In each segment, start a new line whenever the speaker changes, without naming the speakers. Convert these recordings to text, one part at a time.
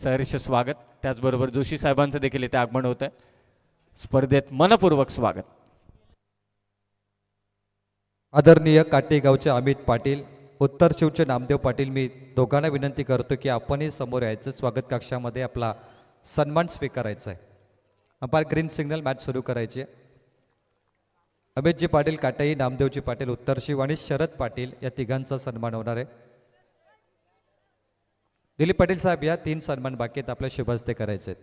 सहर्ष स्वागत. त्याचबरोबर जोशी साहेबांचं देखील इथे आगमन होतं. स्पर्धेत मनपूर्वक स्वागत.
आदरणीय काटेगावचे अमित पाटील, उत्तर शिवचे नामदेव पाटील, मी दोघांना विनंती करतो की आपणही समोर यायचं. स्वागत कक्षामध्ये आपला सन्मान स्वीकारायचा आहे. अंपायर ग्रीन सिग्नल, मॅच सुरू करायची आहे. अमितजी पाटील काटाई, नामदेवजी पाटील उत्तर शिव आणि शरद पाटील या तिघांचा सन्मान होणार आहे. दिलीप पाटील साहेब या 3 सन्मान बाकी आहेत, आपल्या शुभ हस्ते करायचे आहेत.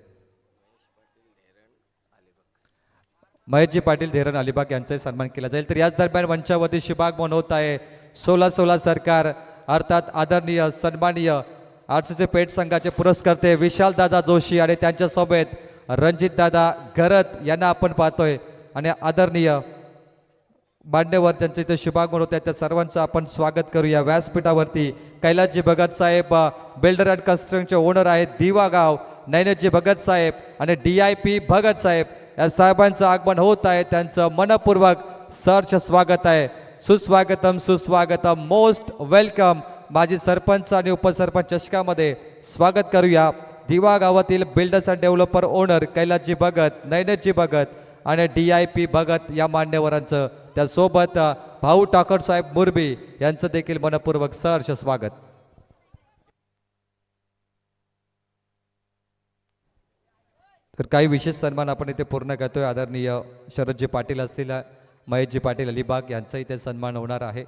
महेशजी पाटील धीरण अलिबाग यांचाही सन्मान केला जाईल. तर याच दरम्यान मंचावरती शुभागमन होत आहे 16-16 सरकार अर्थात आदरणीय सन्माननीय आरसीसी पेठ संघाचे पुरस्कर्ते विशाल दादा जोशी आणि त्यांच्या सोबत रणजित दादा घरत यांना आपण पाहतोय. आणि आदरणीय मान्यवर ज्यांचे इथे शुभागमन होत आहे त्या सर्वांचं आपण स्वागत करूया. व्यासपीठावरती कैलासजी भगत साहेब, बिल्डर अँड कन्स्ट्रक्शनचे ओनर आहेत दिवा गाव, नैनेशजी भगत साहेब आणि DIP भगत साहेब या साहेबांचं आगमन होत आहे. त्यांचं मनपूर्वक सहर्ष स्वागत आहे. सुस्वागतम सुस्वागतम, मोस्ट वेलकम. माजी सरपंच आणि उपसरपंच चषकामध्ये स्वागत करूया. दिवा गावातील builders and developer owner Kailasji Bhagat, Naineshji Bhagat आणि DIP भगत या मान्यवरांचं, त्यासोबत भाऊ ठाकर साहेब मुरबी यांचं देखील मनपूर्वक सहर्ष स्वागत. तर काही विशेष सन्मान आपण इथे पूर्ण करतोय. आदरणीय शरदजी पाटील असतील, महेशजी पाटील अलिबाग यांचा इथे सन्मान होणार आहे.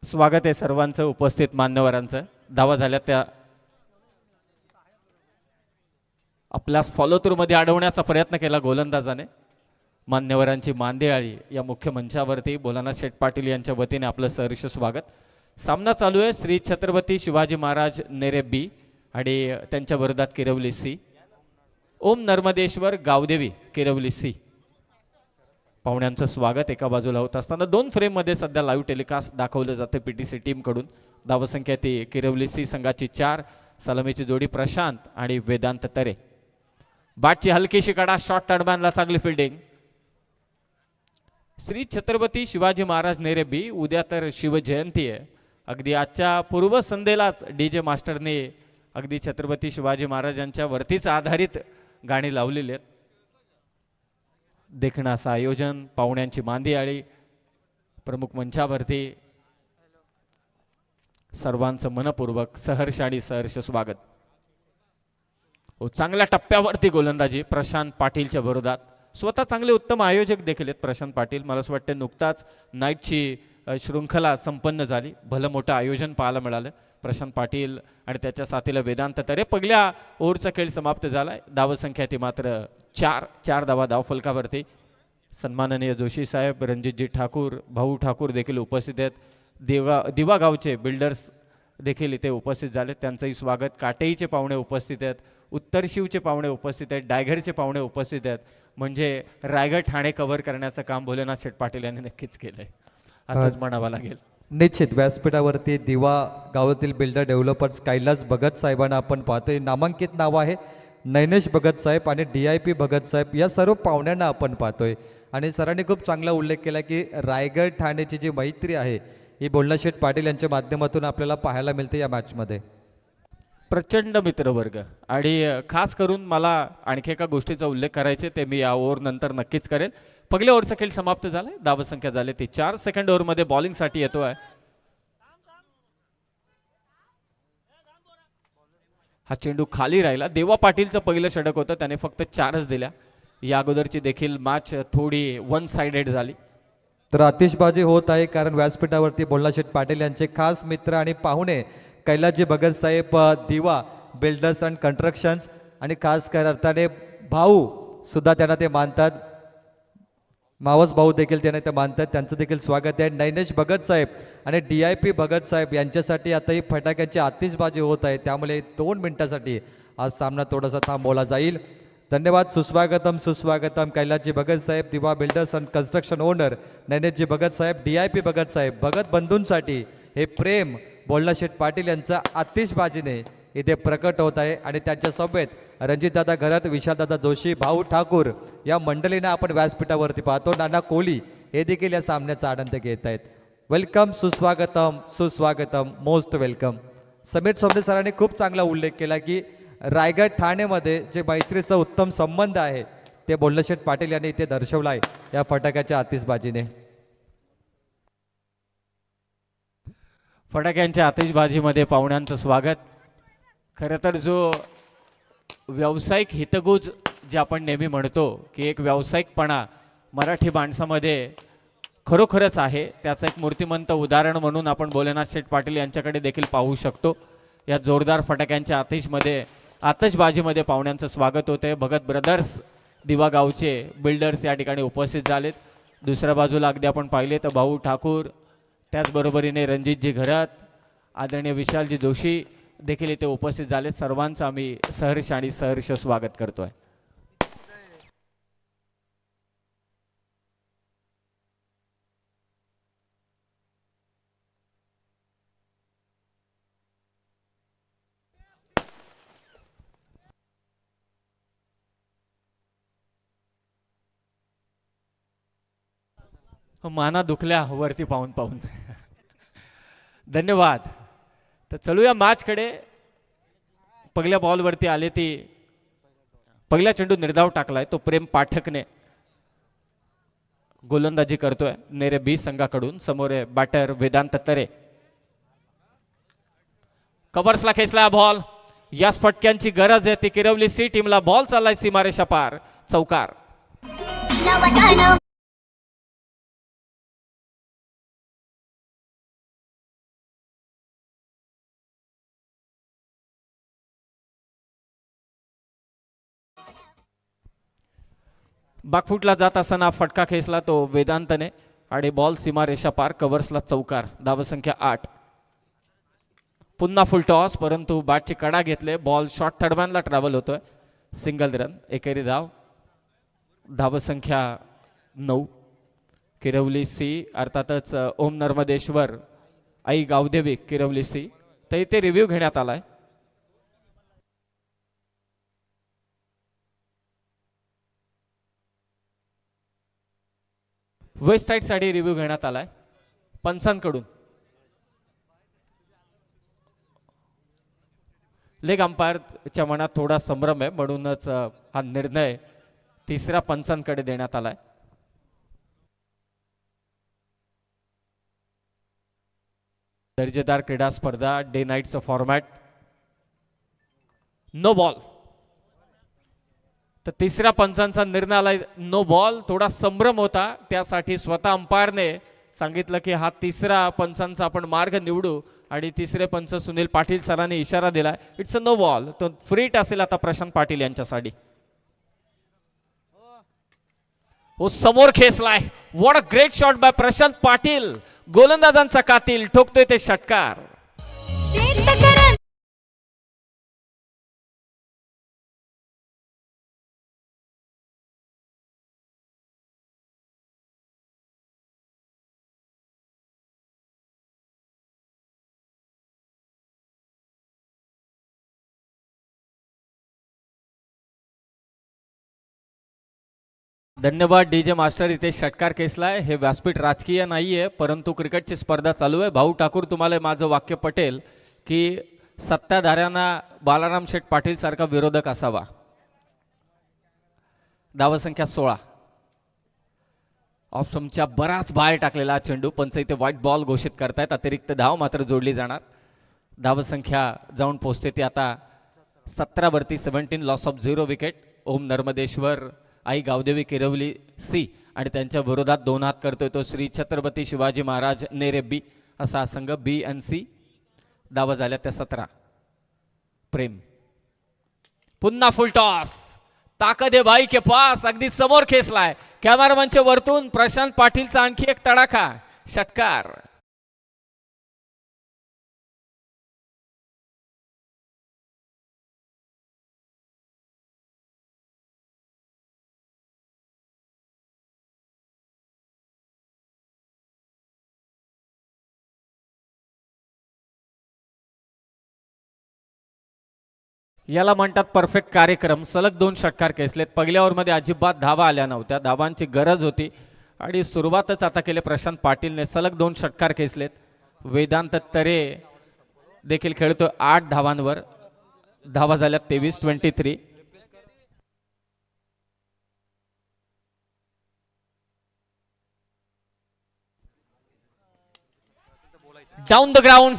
स्वागत आहे सर्वांचं, उपस्थित मान्यवरांचं. धावा झाल्या त्या आपल्या फॉलो थ्रू मध्ये अडवण्याचा प्रयत्न केला गोलंदाजाने. मान्यवरांची मांदेआळी या मुख्य मंचावरती भोलानाथ शेठ पाटील यांच्या वतीने आपलं सहर्ष स्वागत. सामना चालू आहे श्री छत्रपती शिवाजी महाराज नेरे बी आणि त्यांच्या विरोधात किरवली सी. ओम नर्मदेश्वर गावदेवी किरवली सी. पाहुण्यांचं स्वागत एका बाजूला होत असताना 2 फ्रेममध्ये सध्या लाईव्ह टेलिकास्ट दाखवलं जातं PTC टीमकडून. धावसंख्या ती किरवली सी संघाची 4. सलामीची जोडी प्रशांत आणि वेदांत तरे. बॅटची हलकीशी कडा, शॉर्ट तडब्यांना चांगली फिल्डिंग. श्री छत्रपती शिवाजी महाराज नेरे बी. उद्या तर शिवजयंती आहे. अगदी आजच्या पूर्वसंध्येलाच DJ मास्टरने अगदी छत्रपती शिवाजी महाराजांच्या वरतीच आधारित गाणी लावलेली आहेत. देखणं असं आयोजन, पाहुण्यांची मांदियाळी, प्रमुख मंचावरती सर्वांचं मनपूर्वक सहर्ष आणि सहर्ष स्वागत. चांगल्या टप्प्यावरती गोलंदाजी प्रशांत पाटीलच्या विरोधात. स्वतः चांगले उत्तम आयोजक देखील आहेत प्रशांत पाटील. मला असं वाटतं नुकताच नाईटची शृंखला संपन्न झाली, भलं मोठं आयोजन पाहायला मिळालं. प्रशांत पाटील आणि त्याच्या साथीला वेदांत तरे. पहिल्या ओव्हरचा खेळ समाप्त झालाय. धावसंख्या ती मात्र 4 धावा धावफलकावरती. सन्माननीय जोशी साहेब, रणजितजी ठाकूर, भाऊ ठाकूर देखील उपस्थित आहेत. दिवा गावचे बिल्डर्स देखील इथे उपस्थित झाले, त्यांचंही स्वागत. काटेईचे पाहुणे उपस्थित आहेत, उत्तर शिवचे पाहुणे उपस्थित आहेत, डायघरचे पाहुणे उपस्थित आहेत. म्हणजे रायगड ठाणे कव्हर करण्याचं काम भोलेनाथ शेठ पाटील यांनी नक्कीच केलंय असंच म्हणावं लागेल.
निश्चित व्यासपीठावरती दिवा गावातील बिल्डर डेव्हलपर्स कैलास भगत साहेबांना आपण पाहतोय. नामांकित नाव आहे नैनेश भगत साहेब आणि DIP भगत साहेब या सर्व पाहुण्यांना आपण पाहतोय. आणि सरांनी खूप चांगला उल्लेख केला की रायगड ठाणेची जी मैत्री आहे ही भोलेनाथ शेठ पाटील यांच्या माध्यमातून आपल्याला पाहायला मिळते या मॅचमध्ये.
प्रचंड मित्रवर्ग. आणि खास करून मला आणखी एका गोष्टीचा उल्लेख करायचे, ते मी या ओव्हर नंतर नक्कीच करेल. पहिल्या ओव्हरचा खेळ समाप्त झालाय. धावसंख्या झाली ती 4. सेकंड ओव्हरमध्ये बॉलिंगसाठी येतो आहे. हा चेंडू खाली राहिला. देवा पाटीलचं पहिलं षटक होतं, त्याने फक्त 4च दिल्या. या अगोदरची देखील मॅच थोडी 1 साइडेड झाली.
तर आतिषबाजी होत आहे कारण व्यासपीठावरती भोलेनाथ शेठ पाटील यांचे खास मित्र आणि पाहुणे कैलासजी भगत साहेब, दिवा बिल्डर्स अँड कन्स्ट्रक्शन्स आणि खास कर अर्थाने भाऊ सुद्धा त्यांना ते मानतात. मावस भाऊ देखील त्यांना ते मानतात, त्यांचं देखील स्वागत आहे. नैनेश भगत साहेब आणि DIP भगत साहेब यांच्यासाठी आता ही फटाक्यांची आतिषबाजी होत आहे, त्यामुळे 2 मिनिटासाठी आज सामना थोडासा थांबवला जाईल. धन्यवाद. सुस्वागतम सुस्वागतम. कैलासजी भगत साहेब, Diva builders and construction owner, Naineshji Bhagat साहेब, DIP भगत साहेब, भगत बंधूंसाठी हे प्रेम बोल्लाशेठ पाटील यांचा आतिषबाजीने इथे प्रकट होत आहे. आणि त्यांच्या सोबत रणजितदादा घरात, विशालदादा जोशी, भाऊ ठाकूर या मंडळींना आपण व्यासपीठावरती पाहतो. नाना कोहली हे देखील या सामन्याचा आनंद घेत आहेत. वेलकम, सुस्वागतम सुस्वागतम, मोस्ट वेलकम. समीर सोमने सरांनी खूप चांगला उल्लेख केला की रायगड ठाणेमध्ये जे मैत्रीचा उत्तम संबंध आहे ते बोल्लाशेठ पाटील यांनी इथे दर्शवला आहे या फटाक्याच्या आतिषबाजीने.
फटाक्यांच्या आतिषबाजीमध्ये पाहुण्यांचं स्वागत. खरं तर जो व्यावसायिक हितगुज जे आपण नेहमी म्हणतो की एक व्यावसायिकपणा मराठी माणसामध्ये खरोखरच आहे, त्याचं एक मूर्तिमंत उदाहरण म्हणून आपण भोलेनाथ शेठ पाटील यांच्याकडे देखील पाहू शकतो. या जोरदार फटाक्यांच्या आतिषबाजीमध्ये पाहुण्यांचं स्वागत होते. भगत ब्रदर्स दिवा गावचे बिल्डर्स या ठिकाणी उपस्थित झालेत. दुसऱ्या बाजूला अगदी आपण पाहिले तर भाऊ ठाकूर, त्याचबरोबरीने रणजितजी घरात, आदरणीय विशालजी जोशी देखील इथे उपस्थित झाले. सर्वांचं आम्ही सहर्ष आणि सहर्ष स्वागत करतोय. माना दुखल्या वरती पाहून पाहून. धन्यवाद. तर चलूया मॅचकडे. पहिल्या बॉलवरती आले ती पहिला चेंडू निर्धाव टाकलाय तो प्रेम पाठकने. गोलंदाजी करतोय नेरे बी संघाकडून. समोर आहे बॅटर वेदांत तरे. कव्हर्सला खेचला बॉल. याच फटक्यांची गरज आहे ती किरवली सी टीमला. बॉल चाललाय सीमारेषा पार, चौकार. बाकफुटला जात असताना फटका खेचला तो वेदांतने आणि बॉल सीमारेषा पार, कव्हर्सला चौकार. धावसंख्या 8. पुन्हा फुल टॉस, परंतु बॅटची कडा घेतले. बॉल शॉर्ट थर्डमॅनला ट्रॅव्हल होतोय. सिंगल रन, एकेरी धाव. धावसंख्या 9. किरवली सी अर्थातच ओम नर्मदेश्वर आई गावदेवी किरवली सी. तर इथे रिव्ह्यू घेण्यात आलाय. वेस्ट साईड साठी रिव्ह्यू घेण्यात आलाय पंचांकडून. लेग अंपायरच्या मनात थोडा संभ्रम आहे, म्हणूनच हा निर्णय तिसऱ्या पंचांकडे देण्यात आलाय. दर्जेदार क्रीडा स्पर्धा, डे नाईटचं फॉर्मॅट. No ball. तर तिसऱ्या पंचांचा निर्णय आलाय नो बॉल. थोडा संभ्रम होता, त्यासाठी स्वतः अंपायरने सांगितलं की हा तिसरा पंचांचा आपण मार्ग निवडू आणि तिसरे पंच सुनील पाटील सरांनी इशारा दिलाय इट्स अ नो बॉल. तो फ्री हिट असेल आता प्रशांत पाटील यांच्यासाठी. ओ समोर खेचलाय. What a great shot by Prashant Patil. गोलंदाजांचा कातील ठोकतोय ते षटकार. धन्यवाद डीजे मास्टर. इथे षटकार केसलाय. हे व्यासपीठ राजकीय नाहीये, परंतु क्रिकेटची स्पर्धा चालू आहे. भाऊ ठाकूर, तुम्हाला माझं वाक्य पटेल की सत्ताधाऱ्यांना बालाराम शेठ पाटील सारखा विरोधक असावा. धावसंख्या 16. ऑप्शनच्या बराच बाहेर टाकलेला चेंडू. पंच इथे व्हाईट बॉल घोषित करतायत. अतिरिक्त धाव मात्र जोडली जाणार. धावसंख्या जाऊन पोहोचते ती आता 17 वरती. 17 loss of 0 wicket. Om Narmadeshwar Aai Gavdevi Kirwali C आणि त्यांच्या विरोधात 2 हात करतोय तो श्री छत्रपती शिवाजी महाराज नेरे बी असा संघ. बी एन सी. धावा झाल्या त्या 17. प्रेम पुन्हा फुल टॉस. ताकद आहे बाई के पास. अगदी समोर खेचलाय. कॅमेरामनच्या वरतून प्रशांत पाटीलचा आणखी एक तडाखा. षटकार. याला म्हणतात परफेक्ट कार्यक्रम. सलग 2 षटकार खेचलेत. पहिल्या ओव्हरमध्ये अजिबात धावा आल्या नव्हत्या, धावांची गरज होती आणि सुरुवातच आता केले प्रशांत पाटीलने. सलग 2 षटकार खेचलेत. वेदांत तरे देखील खेळतोय 8 धावांवर. धावा झाल्या 23-23. Down the ground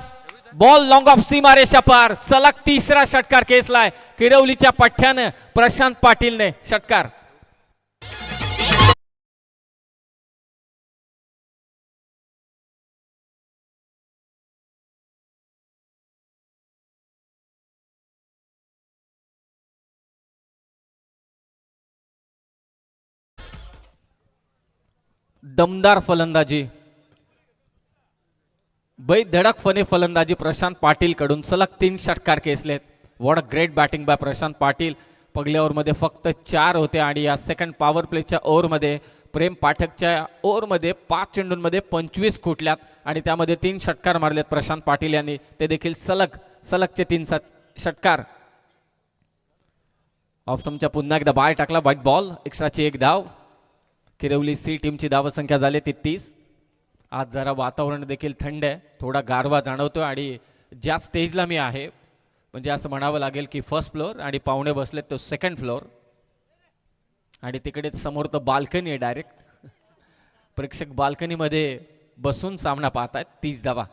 ball long of सीमारेषा पार. सलग 3रा षटकार खेचलाय किरवलीच्या पठ्ठ्यानं प्रशांत पाटीलने. षटकार दमदार फलंदाजी, धडकपणे फलंदाजी प्रशांत पाटील कडून. सलग 3 षटकार खेचलेत. What a great batting by Prashant Patil. पहिल्या ओव्हरमध्ये फक्त 4 होते आणि या सेकंड पॉवर प्लेच्या ओव्हरमध्ये प्रेम पाठकच्या ओव्हरमध्ये 5 चेंडूंमध्ये 25 कुठल्यात आणि त्यामध्ये 3 षटकार मारलेत प्रशांत पाटील यांनी. ते देखील सलगचे 3 षटकार. ऑप्टमच्या पुन्हा एकदा बाय टाकला. White ball. एक्स्ट्राची 1 धाव. किरवली सी टीमची धावसंख्या झाली ती 30. आज जरा वातावरण देखील थंड आहे, थोडा गारवा जाणवतो आणि ज्या स्टेजला मी आहे म्हणजे असं म्हणावं लागेल की फर्स्ट फ्लोअर आणि पाहुणे बसलेत तो सेकंड फ्लोअर आणि तिकडेच समोर तो बाल्कनी आहे. डायरेक्ट प्रेक्षक बाल्कनीमध्ये बसून सामना पाहत आहेत. 30 धावा.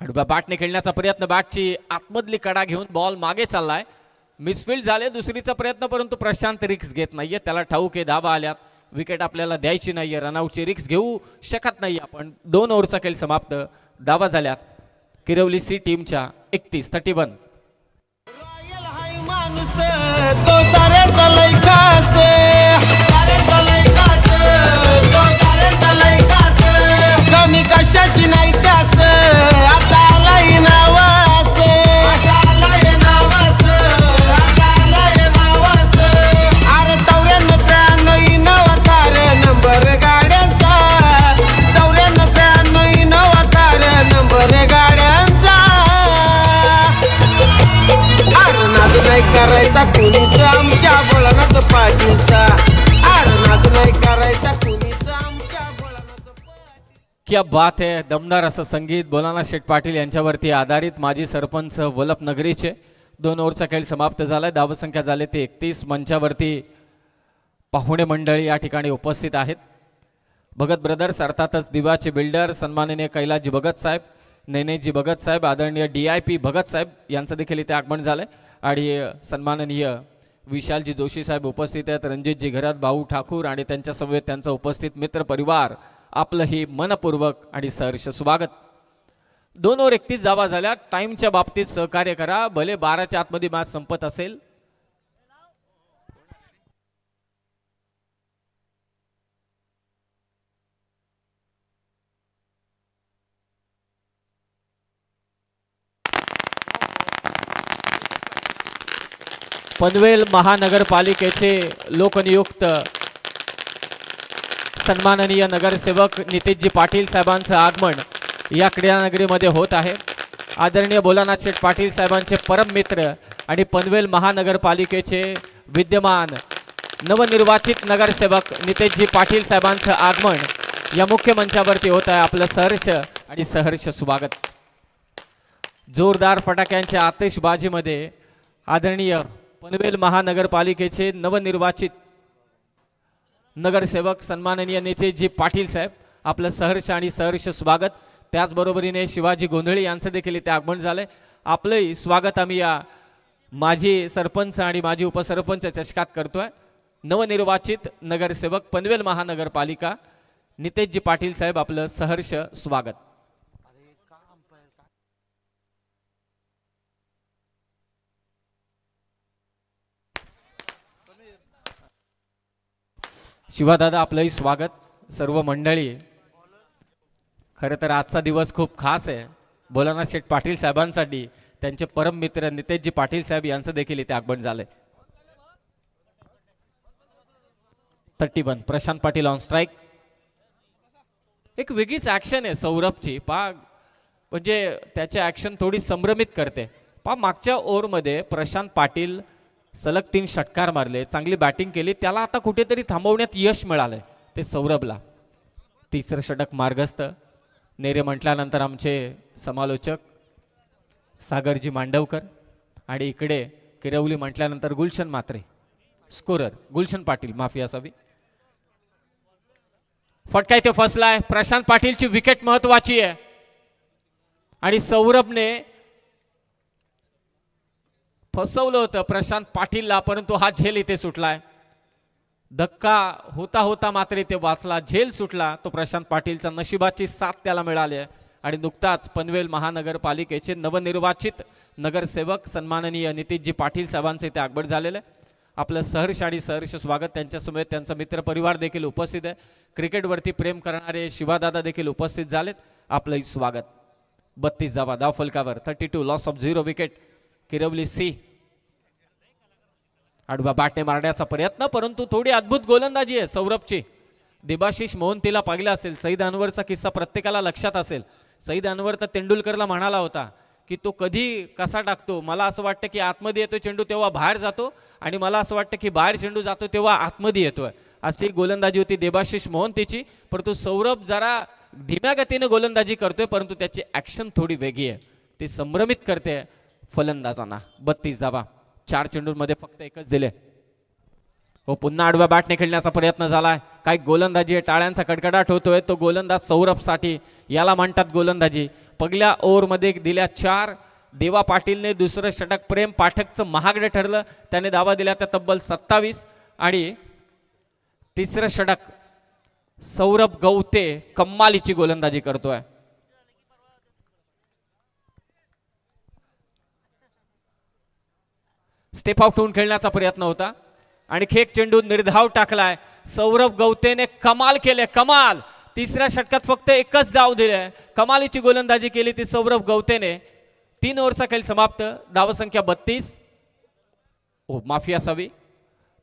आडव्या बॅटने खेळण्याचा प्रयत्न. बॅटची आतमधली कडा घेऊन बॉल मागे चाललाय. मिसफील्ड झाले. दुसरीचा प्रयत्न परंतु प्रशांत रिक्स घेत नाहीये. त्याला ठाऊक आहे धावा आल्यात, विकेट आपल्याला द्यायची नाहीये, रनआउटची रिक्स घेऊ शकत नाही आपण. 2 ओव्हरचा खेळ समाप्त. धावा झाल्यात किरवली सी टीमच्या 31-31.
कमी कशाची नाही त्यास आता आलाय नावास. अरे 94-93 नंबर गाड्यांचा. 94-93 नंबर गाड्यांचा. अरे नाद नाही करायचा कुणीच आमच्या बोलण्यात पाटीलचा. अरे नाद नाही करायचा कुणीच आमच्या बोलण्यात.
क्या बात है. दमदार असं संगीत बोलाना शेठ पाटील यांच्यावरती आधारित. माजी सरपंच वलप नगरीचे. 2 ओव्हरचा खेळ समाप्त झालाय. धावसंख्या झाली ती 31. मंचावरती पाहुणे मंडळी या ठिकाणी उपस्थित आहेत. भगत ब्रदर्स अर्थातच दिवाचे बिल्डर सन्माननीय कैलासजी भगत साहेब, नैनेजी भगत साहेब, आदरणीय DIP भगत साहेब यांचं देखील इथे आगमन झालंय आणि सन्माननीय विशालजी जोशी साहेब उपस्थित आहेत. रणजितजी घरात, भाऊ ठाकूर आणि त्यांच्या समवेत त्यांचा उपस्थित मित्र परिवार आपलं ही मनपूर्वक आणि सहर्ष स्वागत. 2 ओव्हर 31 धावा झाल्या. टाइमच्या बाबतीत सहकार्य करा, भले 12च्या आतमध्ये मॅच संपत असेल. पनवेल महानगरपालिकेचे लोकनियुक्त सन्माननीय नगरसेवक नितेशजी पाटील साहेबांचं आगमन या क्रीडानगरीमध्ये होत आहे. आदरणीय भोलानाथ शेठ पाटील साहेबांचे परम मित्र आणि पनवेल महानगरपालिकेचे विद्यमान नवनिर्वाचित नगरसेवक नितेशजी पाटील साहेबांचं आगमन या मुख्य मंचावरती होत आहे. आपलं सहर्ष आणि सहर्ष स्वागत. जोरदार फटाक्यांच्या आतिषबाजीमध्ये आदरणीय पनवेल महानगरपालिकेचे नवनिर्वाचित नगरसेवक सन्माननीय नितेशजी पाटील साहेब आपलं सहर्ष आणि सहर्ष स्वागत. त्याचबरोबरीने शिवाजी गोंधळी यांचं देखील इथे आगमन झालंय. आपलंही स्वागत आम्ही या माजी सरपंच आणि माजी उपसरपंच चषकात करतोय. नवनिर्वाचित नगरसेवक पनवेल महानगरपालिका नितेशजी पाटील साहेब आपलं सहर्ष स्वागत. शिवादादा आपलंही स्वागत. सर्व मंडळी, खरं तर आजचा दिवस खूप खास आहे भोलानाथ शेठ पाटील साहेबांसाठी. त्यांचे परम मित्र नितेशजी पाटील साहेब यांचं देखील इथे आगमन झालंय. 31 प्रशांत पाटील ऑन स्ट्राईक. एक वेगळीच ऍक्शन आहे सौरभची. म्हणजे त्याची ऍक्शन थोडी संभ्रमित करते. मागच्या ओव्हरमध्ये प्रशांत पाटील सलग 3 षटकार मारले, चांगली बॅटिंग केली, त्याला आता कुठेतरी थांबवण्यात यश मिळालंय ते सौरभला. तिसरं षटक मार्गस्थ. नेरे म्हटल्यानंतर आमचे समालोचक सागरजी मांडवकर आणि इकडे किरवली म्हटल्यानंतर गुलशन मात्रे, स्कोरर गुलशन पाटील, माफी असावी. फटका इथे फसलाय. प्रशांत पाटीलची विकेट महत्वाची आहे आणि सौरभने फसवलं होतं प्रशांत पाटीलला, परंतु हा झेल इथे सुटलाय. धक्का होता होता मात्र इथे वाचला, झेल सुटला. तो प्रशांत पाटीलचा, नशिबाची साथ त्याला मिळाली आहे. आणि नुकताच पनवेल महानगरपालिकेचे नवनिर्वाचित नगरसेवक सन्माननीय नितीशजी पाटील साहेबांचे इथे आगमन झालेलं आहे. आपलं सहर्ष आणि सहर्ष स्वागत. त्यांच्यासमवेत त्यांचा मित्र परिवार देखील उपस्थित आहे. क्रिकेटवरती प्रेम करणारे शिवादादा देखील उपस्थित झालेत. आपलंही स्वागत. 32 धावा धाव फलकावर, 32, लॉस ऑफ 0 विकेट. किरवली सी. आडवा बॅटने मारण्याचा प्रयत्न, परंतु थोडी अद्भुत गोलंदाजी आहे सौरभची. देबाशिष मोहंतीला पाहिला असेल, सईद अनवरचा किस्सा प्रत्येकाला लक्षात असेल. सईद अनवर तर तेंडुलकरला म्हणाला होता की तो कधी कसा टाकतो, मला असं वाटतं की आतमध्ये येतो चेंडू तेव्हा बाहेर जातो, आणि मला असं वाटतं की बाहेर चेंडू जातो तेव्हा आतमध्ये येतोय. अशी गोलंदाजी होती देबाशिष मोहंतीची. परंतु सौरभ जरा धीम्या गतीने गोलंदाजी करतोय, परंतु त्याची ऍक्शन थोडी वेगळी आहे, ती संभ्रमित करते फलंदाजांना. 32 धावा, 4 चेंडूंमध्ये फक्त एकच दिले. हो, पुन्हा आडव्या बॅटने खेळण्याचा प्रयत्न झालाय. काय गोलंदाजी आहे, टाळ्यांचा कडकडाट होतोय. तो गोलंदाज सौरभसाठी, याला म्हणतात गोलंदाजी. पहिल्या ओव्हरमध्ये दिल्या 4. देवा पाटीलने दुसरं षटक प्रेम पाठकचं महागडे ठरलं, त्याने धावा दिल्या त्या तब्बल 27. आणि तिसरं षटक सौरभ गवते कम्मालीची गोलंदाजी करतोय. स्टेप आउट होऊन खेळण्याचा प्रयत्न होता आणि खेक चेंडू निर्धाव टाकलाय. सौरभ गवतेने कमाल केले, कमाल. तिसऱ्या षटकात फक्त एकच धाव दिले, कमालीची गोलंदाजी केली ती सौरभ गवतेने. 3 ओव्हरचा खेळ समाप्त, धावसंख्या 32. ओ, माफी असावी.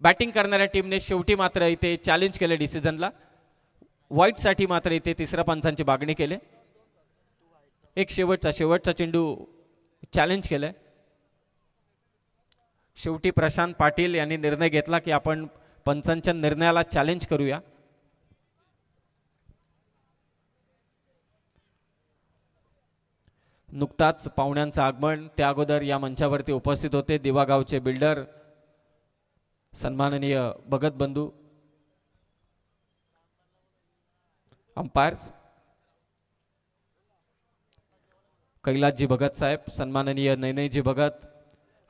बॅटिंग करणाऱ्या टीमने शेवटी मात्र इथे चॅलेंज केले डिसिजनला. व्हाईटसाठी मात्र इथे तिसऱ्या पंचांची मागणी केली. एक शेवटचा चेंडू चॅलेंज केलंय. शेवटी प्रशांत पाटील यांनी निर्णय घेतला की आपण पंचांच्या निर्णयाला चॅलेंज करूया. नुकताच पाहुण्यांचं आगमन, त्या अगोदर या मंचावरती उपस्थित होते दिवागावचे बिल्डर सन्माननीय भगत बंधू, अंपायर्स कैलासजी भगत साहेब, सन्माननीय नैनईजी भगत,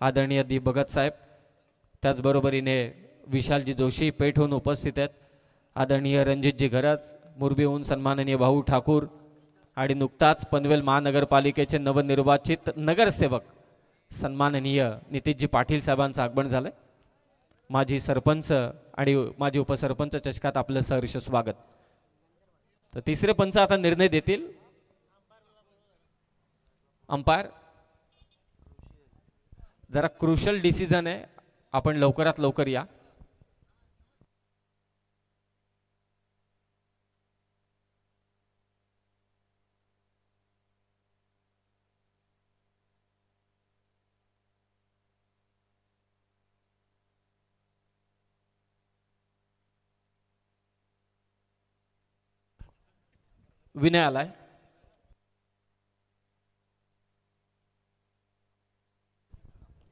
आदरणीय दी भगत साहेब, त्याचबरोबरीने विशालजी जोशी पेठहून उपस्थित आहेत. आदरणीय रणजितजी घरज, मुरबीहून सन्माननीय भाऊ ठाकूर, आणि नुकताच पनवेल महानगरपालिकेचे नवनिर्वाचित नगरसेवक सन्माननीय नितीशजी पाटील साहेबांचं आगमन झालंय. माजी सरपंच आणि माजी उपसरपंच चषकात आपलं सहर्ष स्वागत. तर तिसरे पंच आता निर्णय देतील. अंपायर, जरा क्रुशल डिसिजन आहे, आपण लवकरात लवकर या. विनय आलाय.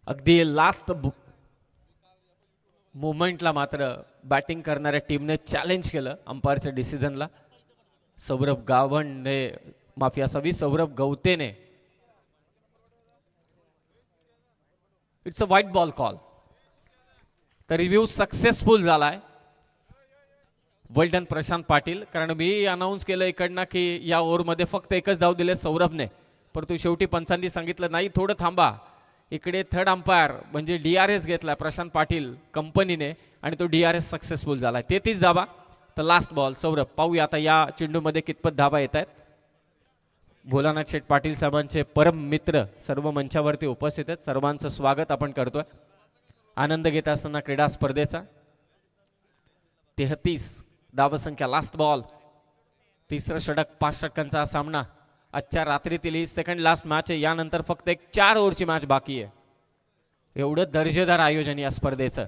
अगदी लास्ट मोमेंटला मात्र बॅटिंग करणाऱ्या टीमने चॅलेंज केलं अंपायरच्या डिसिजनला. सौरभ गावणने, माफी असावी, सौरभ गवतेने. It's a wide ball call. तर रिव्ह्यू सक्सेसफुल झालाय. Well done Prashant Patil. कारण मी अनाऊन्स केलं इकडनं की या ओव्हरमध्ये फक्त एकच धाव दिले सौरभने, परंतु शेवटी पंचांनी सांगितलं नाही, थोडं थांबा. इकडे थर्ड अंपायर म्हणजे DRS घेतला प्रशांत पाटील कंपनीने, आणि तो DRS सक्सेसफुल झालाय. 33 धावा. तर लास्ट बॉल सौरभ. पाहूया आता या चेंडूमध्ये कितपत धावा येत आहेत. भोलानाथ शेठ पाटील साहेबांचे परम मित्र सर्व मंचावरती उपस्थित आहेत, सर्वांचं स्वागत आपण करतोय. आनंद घेत असताना क्रीडा स्पर्धेचा. 33 धावसंख्या, लास्ट बॉल. तिसरं षटक, 5 षटकांचा सामना. आजच्या रात्रीतील ही सेकंड लास्ट मॅच आहे. यानंतर फक्त एक 4 ओव्हरची मॅच बाकी आहे. एवढं दर्जेदार आयोजन या स्पर्धेचं.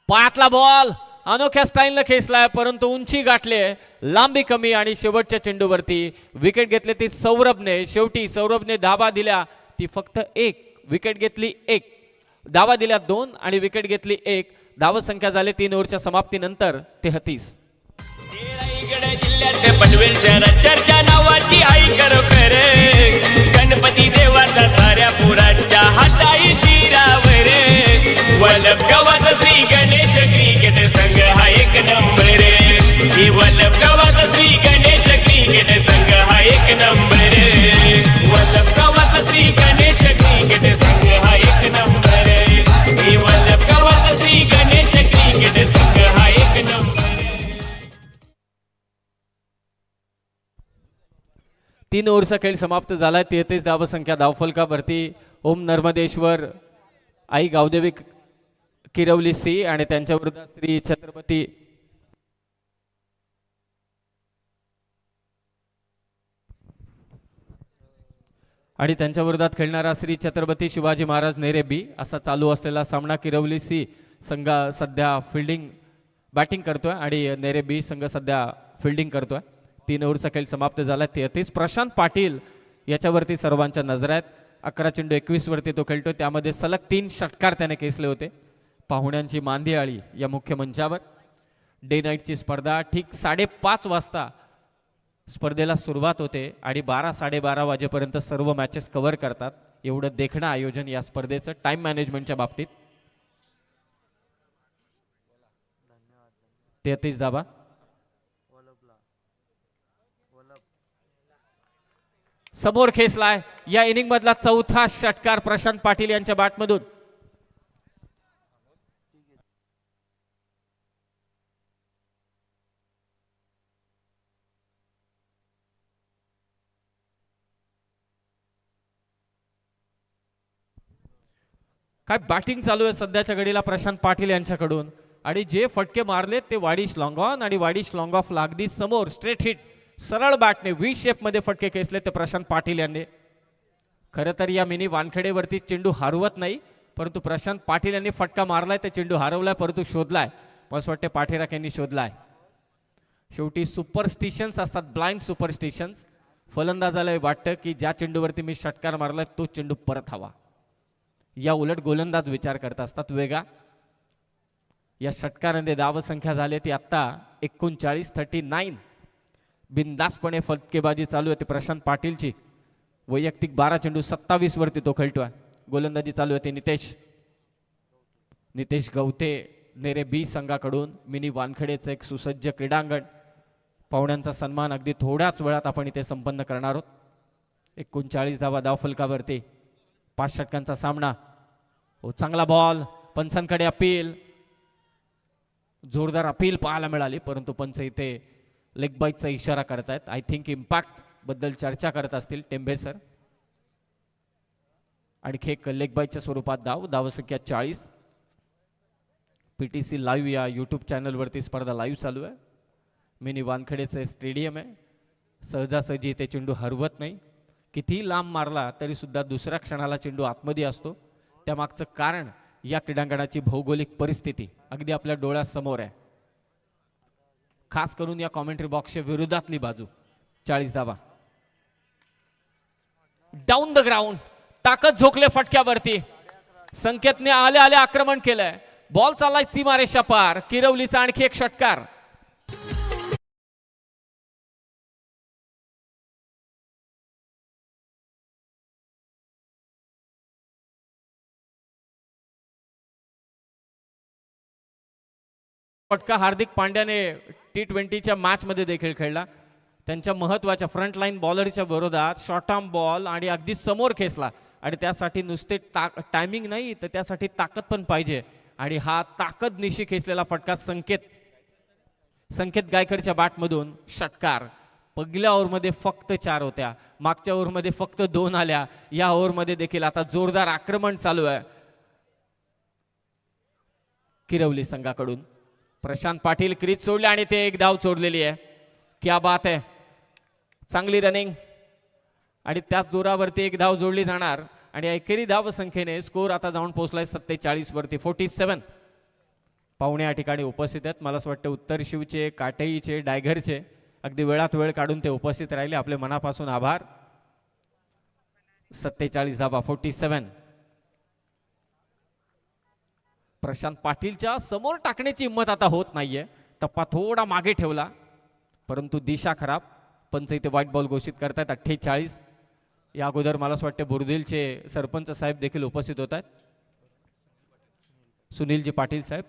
पायातला बॉल अनोख्या स्टाईलनं खेचलाय, परंतु उंची गाठले, लांबी कमी आणि शेवटच्या चेंडूवरती विकेट घेतली ती सौरभने. शेवटी सौरभने धाबा दिल्या ती फक्त 1, विकेट घेतली 1, धावा दिल्या 2 आणि विकेट घेतली 1. धावसंख्या झाली 3 ओव्हरच्या समाप्तीनंतर 33.
जिल्ह्यात पनवेल शहरात चर्चा नावाची आई खरोखर, गणपती देवाचा साऱ्या पुरांच्या हाताई शिरावर. वल्लभ गावात श्री गणेश क्रिकेट संघ हा एक नंबर. ही वल्लभ गावात श्री गणेश क्रिकेट संघ हा एक नंबर. वल्लभ गावात श्री गणेश क्रिकेट संघ हा एक नंबर. ही वल्लभ गावात श्री गणेश क्रिकेट संघ हा एक नंबर.
3 ओव्हरचा खेळ समाप्त झालाय. 33 धावसंख्या. धावफलकावरती ओम नर्मदेश्वर, आई गावदेवी किरवली सी आणि त्यांच्या विरुद्ध श्री छत्रपती आणि त्यांच्या विरोधात खेळणारा श्री छत्रपती शिवाजी महाराज नेरे बी असा चालू असलेला सामना. किरवली सी संघ सध्या फिल्डिंग बॅटिंग करतोय आणि नेरे बी संघ सध्या फिल्डिंग करतोय. 3 ओव्हरचा खेळ समाप्त झाला. 33. प्रशांत पाटील याच्यावरती सर्वांच्या नजर आहेत. 11 चेंडू 21 वरती तो खेळतो. त्यामध्ये सलग 3 षटकार त्याने खेचले होते. पाहुण्यांची मांदियाळी या मुख्य मंचावर. डे नाईटची स्पर्धा ठीक 5:30 वाजता स्पर्धेला सुरुवात होते आणि 12-12:30 वाजेपर्यंत सर्व मॅचेस कव्हर करतात. एवढं देखणं आयोजन या स्पर्धेचं टाइम मॅनेजमेंटच्या बाबतीत. 33 धावा. समोर खेचलाय. या इनिंग मधला 4था षटकार प्रशांत पाटील यांच्या बॅटमधून. काय बॅटिंग चालू आहे सध्याच्या घडीला प्रशांत पाटील यांच्याकडून. आणि जे फटके मारले ते वाडिश लॉंग ऑन आणि वाडिश लॉंग ऑफ लागदी समोर स्ट्रेट हिट. सरळ बॅटने व्ही शेप मध्ये फटके खेचले ते प्रशांत पाटील यांनी. खरं तर या मिनी वानखेडेवरती चेंडू हरवत नाही, परंतु प्रशांत पाटील यांनी फटका मारलाय ते चेंडू हरवलाय, परंतु शोधलाय. मला असं वाटतं पाठीराख यांनी शोधलाय. शेवटी सुपरस्टिशन्स असतात, ब्लाइंड सुपरस्टिशन्स. फलंदाजाला वाटतं की ज्या चेंडूवरती मी षटकार मारलाय तो चेंडू परत हवा. या उलट गोलंदाज विचार करत असतात वेगा. या षटकारांमध्ये धावसंख्या झाली ती आत्ता 39-39. बिनदासपणे फटकेबाजी चालू आहे प्रशांत पाटीलची. वैयक्तिक 12 चेंडू 27 वरती तो खेळतोय. गोलंदाजी चालू आहे नितेश गवते नेरे बी संघाकडून. मिनी वानखेडेचं एक सुसज्ज क्रीडांगण. पाहुण्यांचा सन्मान अगदी थोड्याच वेळात आपण इथे संपन्न करणार आहोत. 39 धावा धावफलकावरती. 5 षटकांचा सामना. चांगला बॉल. पंचांकडे अपील. जोरदार अपील पाहायला मिळाली, परंतु पंच इथे लेग बाईटचा इशारा करतायत. आय थिंक इम्पॅक्ट बद्दल चर्चा करत असतील टेंबे सर. आणखी एक लेग बाईटच्या स्वरूपात धावसंख्या 40. PTC लाईव्ह या यूट्यूब चॅनलवरती स्पर्धा लाईव्ह चालू आहे. मिनी वानखेडेचं स्टेडियम आहे. सहजासहजी इथे चेंडू हरवत नाही. कितीही लांब मारला तरी सुद्धा दुसऱ्या क्षणाला चेंडू आतमध्ये असतो. त्यामागचं कारण या क्रीडांगणाची भौगोलिक परिस्थिती अगदी आपल्या डोळ्यासमोर आहे. खास करून या कॉमेंट्री बॉक्सच्या विरोधातली बाजू. 40 धावा. Down the ground. ताकद झोकले फटक्यावरती. संकेतने आले आले आक्रमण केलंय. बॉल चाललाय सीमारेषा पार. किरवलीचा आणखी एक षटकार. फटका हार्दिक पांड्याने T20च्या मॅच मध्ये देखील खेळला. त्यांच्या महत्वाच्या फ्रंट लाईन बॉलरच्या विरोधात शॉर्ट आर्म बॉल आणि अगदी समोर खेचला. आणि त्यासाठी नुसते टायमिंग नाही तर त्यासाठी ताकद पण पाहिजे. आणि हा ताकद निशी खेचलेला फटका संकेत गायकरच्या बॅटमधून षटकार. पहिल्या ओव्हरमध्ये फक्त 4 होत्या. मागच्या ओव्हरमध्ये फक्त 2 आल्या. या ओव्हरमध्ये देखील आता जोरदार आक्रमण चालू आहे किरवली संघाकडून. प्रशांत पाटील क्रीज सोडले आणि ते एक धाव चोरलेली आहे. क्या बात आहे. चांगली रनिंग आणि त्याच जोरावरती एक धाव जोडली जाणार आणि एकेरी धाव संख्येने स्कोर आता जाऊन पोहोचलाय 47 वरती 47. पाहुणे या ठिकाणी उपस्थित आहेत. मला असं वाटतं उत्तर शिवचे, काटेईचे, डायघरचे अगदी वेळात वेळ काढून ते उपस्थित राहिले. आपले मनापासून आभार. 47 धावा 47. प्रशांत पाटीलच्या समोर टाकण्याची हिंमत आता होत नाहीये. टप्पा थोडा मागे ठेवला परंतु दिशा खराब. पंच इथे व्हाईट बॉल घोषित करतायत. 48. या अगोदर मला असं वाटतं बुरदिलचे सरपंच साहेब देखील उपस्थित होत आहेत. सुनीलजी पाटील साहेब.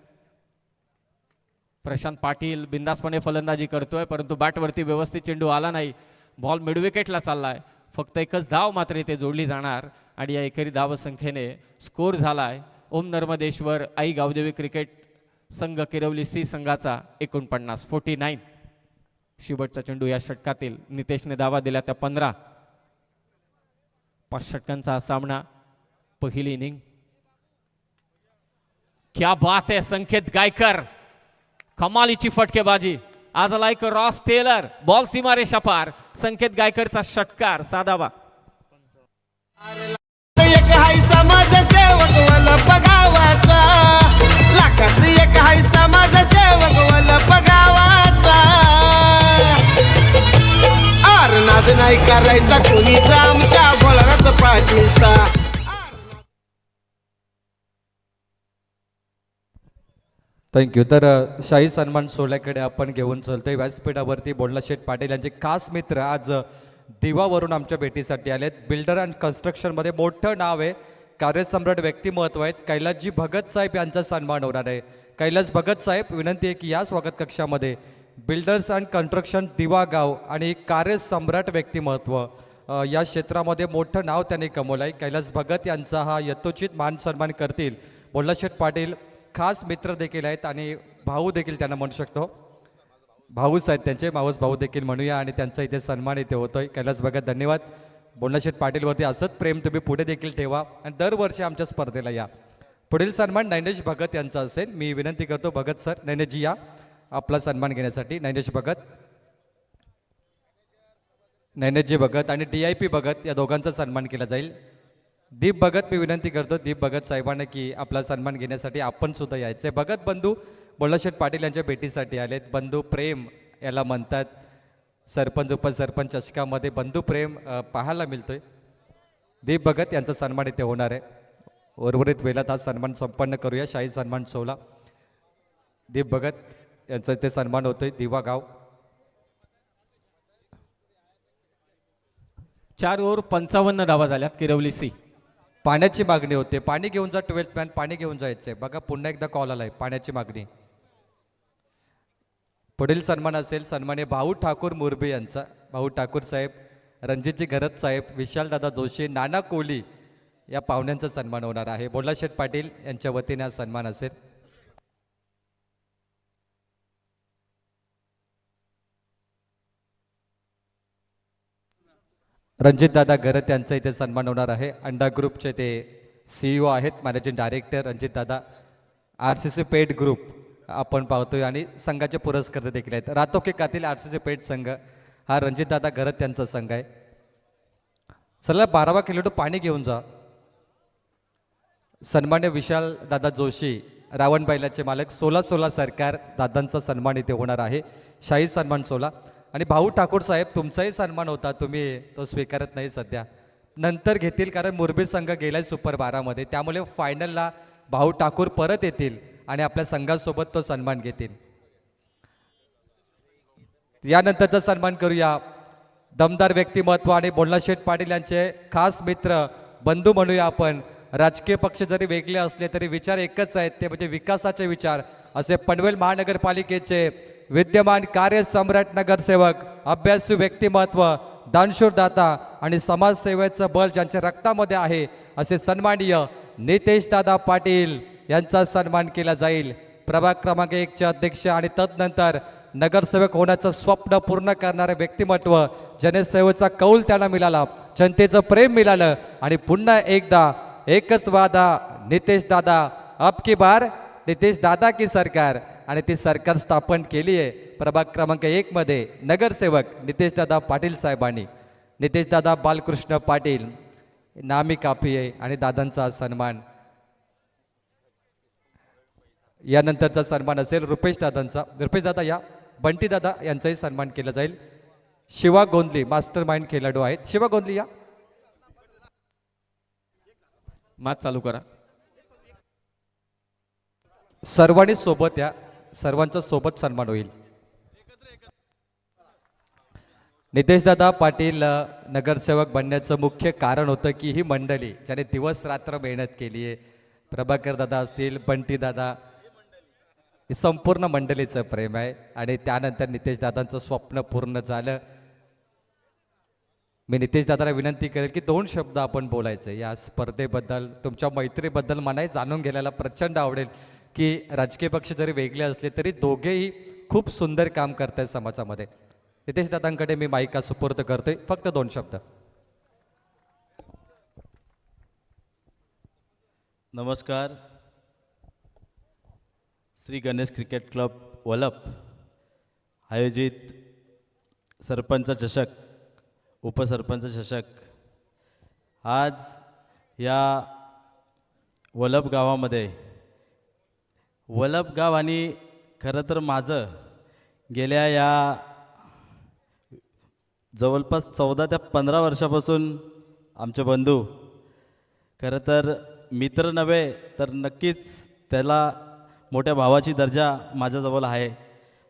प्रशांत पाटील बिंदासपणे फलंदाजी करतोय परंतु बॅटवरती व्यवस्थित चेंडू आला नाही. बॉल मिडविकेटला चाललाय. फक्त एकच धाव मात्र इथे जोडली जाणार आणि या एकेरी धाव संख्येने स्कोर झालाय ओम नर्मदेश्वर आई गावदेवी क्रिकेट संघ किरवली सी संघाचा 49 49. शेवटचा चेंडू या षटकातील नितेशने धावा दिल्या त्या 15. 5 षटकांचा हा सामना. पहिली इनिंग. क्या बात है संकेत गायकर. कमालीची फटकेबाजी. आज लाईक रॉस टेलर. बॉल सीमारेषा पार. संकेत गायकरचा षटकार साधावा.
एक हाय समाजसेवक वलप गावाचा, लाखात एक हाय समाजसेवक वलप गावाचा. नाद नाही करायचा कुणीचा आमच्या बोलणार पाटीलचा.
थँक्यू. तर शाही सन्मान सोहळ्याकडे आपण घेऊन चलतोय. व्यासपीठावरती बोंडलाशेठ पाटील यांचे खास मित्र आज दिवावरून आमच्या भेटीसाठी आलेत. बिल्डर अँड कन्स्ट्रक्शनमध्ये मोठं नाव आहे. कार्यसम्राट व्यक्तिमत्व आहेत. कैलासजी भगत साहेब यांचा सन्मान होणार आहे. कैलास भगत साहेब, विनंती आहे की या स्वागत कक्षामध्ये. बिल्डर्स अँड कन्स्ट्रक्शन दिवागाव आणि कार्यसम्राट व्यक्तिमत्व या क्षेत्रामध्ये मोठं नाव त्यांनी कमवलं आहे. कैलास भगत यांचा हा यथोचित मान सन्मान करतील. बोंडलाशेठ पाटील खास मित्र देखील आहेत आणि भाऊ देखील त्यांना म्हणू शकतो. भाऊच आहेत त्यांचे, मावस भाऊ देखील म्हणूया आणि त्यांचा इथे सन्मान इथे होतोय. कैलास भगत धन्यवाद. बोंडलाशेठ पाटीलवरती असंच प्रेम तुम्ही पुढे देखील ठेवा आणि दरवर्षी आमच्या स्पर्धेला या. पुढील सन्मान नैनेश भगत यांचा असेल. मी विनंती करतो भगत सर, नैनेशजी या आपला सन्मान घेण्यासाठी. नैनेश भगत, नैनेशजी भगत आणि DIP भगत या दोघांचा सन्मान केला जाईल. दीप भगत, मी विनंती करतो दीप भगत साहेबांना की आपला सन्मान घेण्यासाठी आपण सुद्धा यायचे. भगत बंधू बोंडलाशेठ पाटील यांच्या भेटीसाठी आलेत. बंधू प्रेम याला म्हणतात. सरपंच उपसरपंच चषकामध्ये बंधू प्रेम पाहायला मिळतोय. दीप भगत यांचा सन्मान इथे होणार आहे. उर्वरित वेळात हा सन्मान संपन्न करूया. शाही सन्मान सोहळा. दीप भगत यांचा इथे सन्मान होतोय. दिवा गाव.
4 ओव्हर 55 धावा झाल्यात किरवली सी.
पाण्याची मागणी होते. पाणी घेऊन जा. 12th मॅन पाणी घेऊन जायचंय. बघा पुन्हा एकदा कॉल आलाय. पाण्याची मागणी. पुढील सन्मान असेल सन्मान्य भाऊ ठाकूर मुरबे यांचा. भाऊ ठाकूर साहेब, रणजितजी घरत साहेब, विशालदादा जोशी, नाना कोहली या पाहुण्यांचा सन्मान होणार आहे. बोंडलाशेठ पाटील यांच्या वतीने हा सन्मान असेल. रणजितदादा घरत यांचा इथे सन्मान होणार आहे. अंडा ग्रुपचे ते CEO आहेत, मॅनेजिंग डायरेक्टर रणजितदादा. RCC पेट ग्रुप आपण पाहतोय आणि संघाचे पुरस्कर्ते देखील आहेत. रातोके कातील RCC पेट संघ हा रणजितदादा घरत यांचा संघ आहे. चला 12वा किलोमीटर पाणी घेऊन जा. सन्मान्य विशाल दादा जोशी, रावण बैलाचे मालक, 16 सरकार दादांचा सन्मान इथे होणार आहे. शाही सन्मान 16. आणि भाऊ ठाकूर साहेब तुमचाही सन्मान होता, तुम्ही तो स्वीकारत नाही सध्या, नंतर घेतील कारण मुरबी संघ गेलाय सुपर 12मध्ये. त्यामुळे फायनलला भाऊ ठाकूर परत येतील आणि आपल्या संघासोबत तो सन्मान घेतील. यानंतरचा सन्मान करूया दमदार व्यक्तिमत्व आणि बोंडलाशेठ पाटील यांचे खास मित्र, बंधू म्हणूया आपण. राजकीय पक्ष जरी वेगळे असले तरी विचार एकच आहेत, ते म्हणजे विकासाचे विचार. असे पनवेल महानगरपालिकेचे विद्यमान कार्यसम्राट नगरसेवक, अभ्यासू व्यक्तिमत्व, दानशूर दाता आणि समाजसेवेचं बळ ज्यांच्या रक्तामध्ये आहे असे सन्माननीय नितेश दादा पाटील यांचा सन्मान केला जाईल. प्रभाग क्रमांक 1चे अध्यक्ष आणि तदनंतर नगरसेवक होण्याचं स्वप्न पूर्ण करणारे व्यक्तिमत्व. जनसेवेचा कौल त्यांना मिळाला, जनतेचं प्रेम मिळालं आणि पुन्हा एकदा एकच वादा, नितेश दादा अब की बार नितेश दादा की सरकार. आणि ती सरकार स्थापन केली आहे प्रभाग क्रमांक 1 मध्ये नगरसेवक नितेशदादा पाटील साहेबांनी नितेशदादा बालकृष्ण पाटील नामी काफिये आणि दादांचा सन्मान. यानंतरचा सन्मान असेल रुपेश दादांचा. रुपेश दादा या. बंटी दादा यांचाही सन्मान केला जाईल. शिवा गोंदली मास्टर माइंड खेळाडू आहेत. शिवा गोंदली या.
मॅच चालू करा.
सर्वांनी सोबत या. सर्वांचा सोबत सन्मान होईल. नितेशदादा पाटील नगरसेवक बनण्याचं मुख्य कारण होतं की ही मंडळी ज्याने दिवस रात्र मेहनत केली आहे, प्रभाकर दादा असतील, बंटी दादा, हे संपूर्ण मंडळीचं प्रेम आहे आणि त्यानंतर नितेशदादांचं स्वप्न पूर्ण झालं. मी नितेशदादाला विनंती करेल की 2 शब्द आपण बोलायचे या स्पर्धेबद्दल, तुमच्या मैत्रीबद्दल. मलाही जाणून घ्यायला प्रचंड आवडेल की राजकीय पक्ष जरी वेगळे असले तरी दोघेही खूप सुंदर काम करत आहेत समाजामध्ये. नितेशदादांकडे मी माईका सुपूर्द करतोय. फक्त 2 शब्द.
नमस्कार. श्री गणेश क्रिकेट क्लब वलप आयोजित सरपंच चषक, उपसरपंच चषक आज या वलप गावामध्ये, वलप गाव आणि खरं तर माझं गेल्या या जवळपास 14 ते 15 वर्षापासून आमचे बंधू, खरं तर मित्र नव्हे तर नक्कीच त्याला मोठ्या भावाची दर्जा माझ्याजवळ आहे.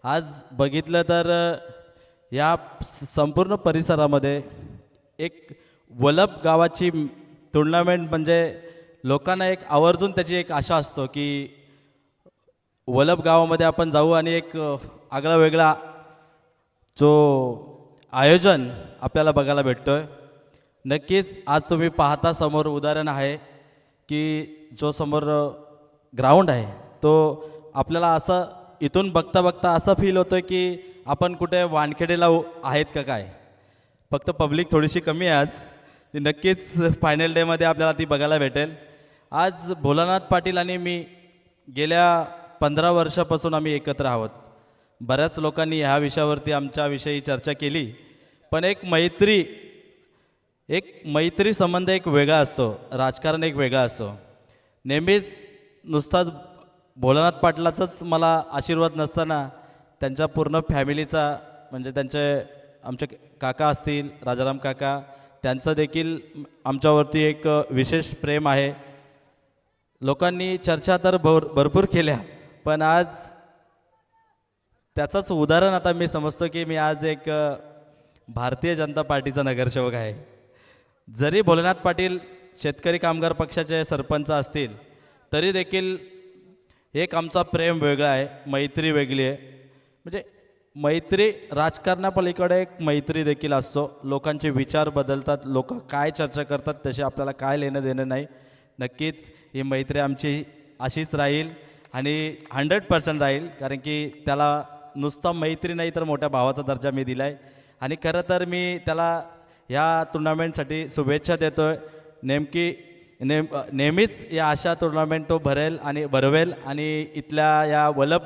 आज बघितलं तर या संपूर्ण परिसरामध्ये एक वलप गावाची टुर्नामेंट म्हणजे लोकांना एक आवर्जून त्याची एक आशा असतो की वलप गावामध्ये आपण जाऊ आणि एक आगळा वेगळा जो आयोजन आपल्याला बघायला भेटतोय. नक्कीच आज तुम्ही पाहता समोर उदाहरण आहे की जो समोर ग्राउंड आहे तो आपल्याला असं इथून बघता बघता असं फील होतं की आपण कुठे वानखेडेला आहेत का काय. फक्त पब्लिक थोडीशी कमी आहे आज, ती नक्कीच फायनल डेमध्ये आपल्याला ती बघायला भेटेल. आज भोलानाथ पाटील आणि मी गेल्या 15 वर्षापासून आम्ही एकत्र आहोत. बऱ्याच लोकांनी ह्या विषयावरती आमच्याविषयी चर्चा केली, पण एक मैत्री संबंध एक वेगळा असतो, राजकारण एक वेगळा असतो. नेहमीच नुसताच भोलानाथ पाटलाचाच मला आशीर्वाद नसताना त्यांच्या पूर्ण फॅमिलीचा, म्हणजे आमचे काका असतील राजाराम काका, त्यांचं देखील आमच्यावरती एक विशेष प्रेम आहे. लोकांनी चर्चा तर भरपूर केल्या, पण आज त्याचंच उदाहरण आता मी समजतो की मी आज एक भारतीय जनता पार्टीचा नगरसेवक आहे. जरी भोलेनाथ पाटील शेतकरी कामगार पक्षाचे सरपंच असतील तरी देखील एक आमचा प्रेम वेगळा आहे, मैत्री वेगळी आहे. म्हणजे मैत्री राजकारणापलीकडे एक मैत्री देखील असतो. लोकांचे विचार बदलतात, लोक काय चर्चा करतात तसे आपल्याला काय लेणं देणं नाही. नक्कीच ही मैत्री आमची अशीच राहील आणि 100% राहील, कारण की त्याला नुसता मैत्री नाही तर मोठ्या भावाचा दर्जा मी दिला आहे. आणि खरं तर मी त्याला ह्या टुर्नामेंटसाठी शुभेच्छा देतो आहे. नेहमीच या अशा टुर्नामेंट तो भरवेल आणि इथल्या या वलप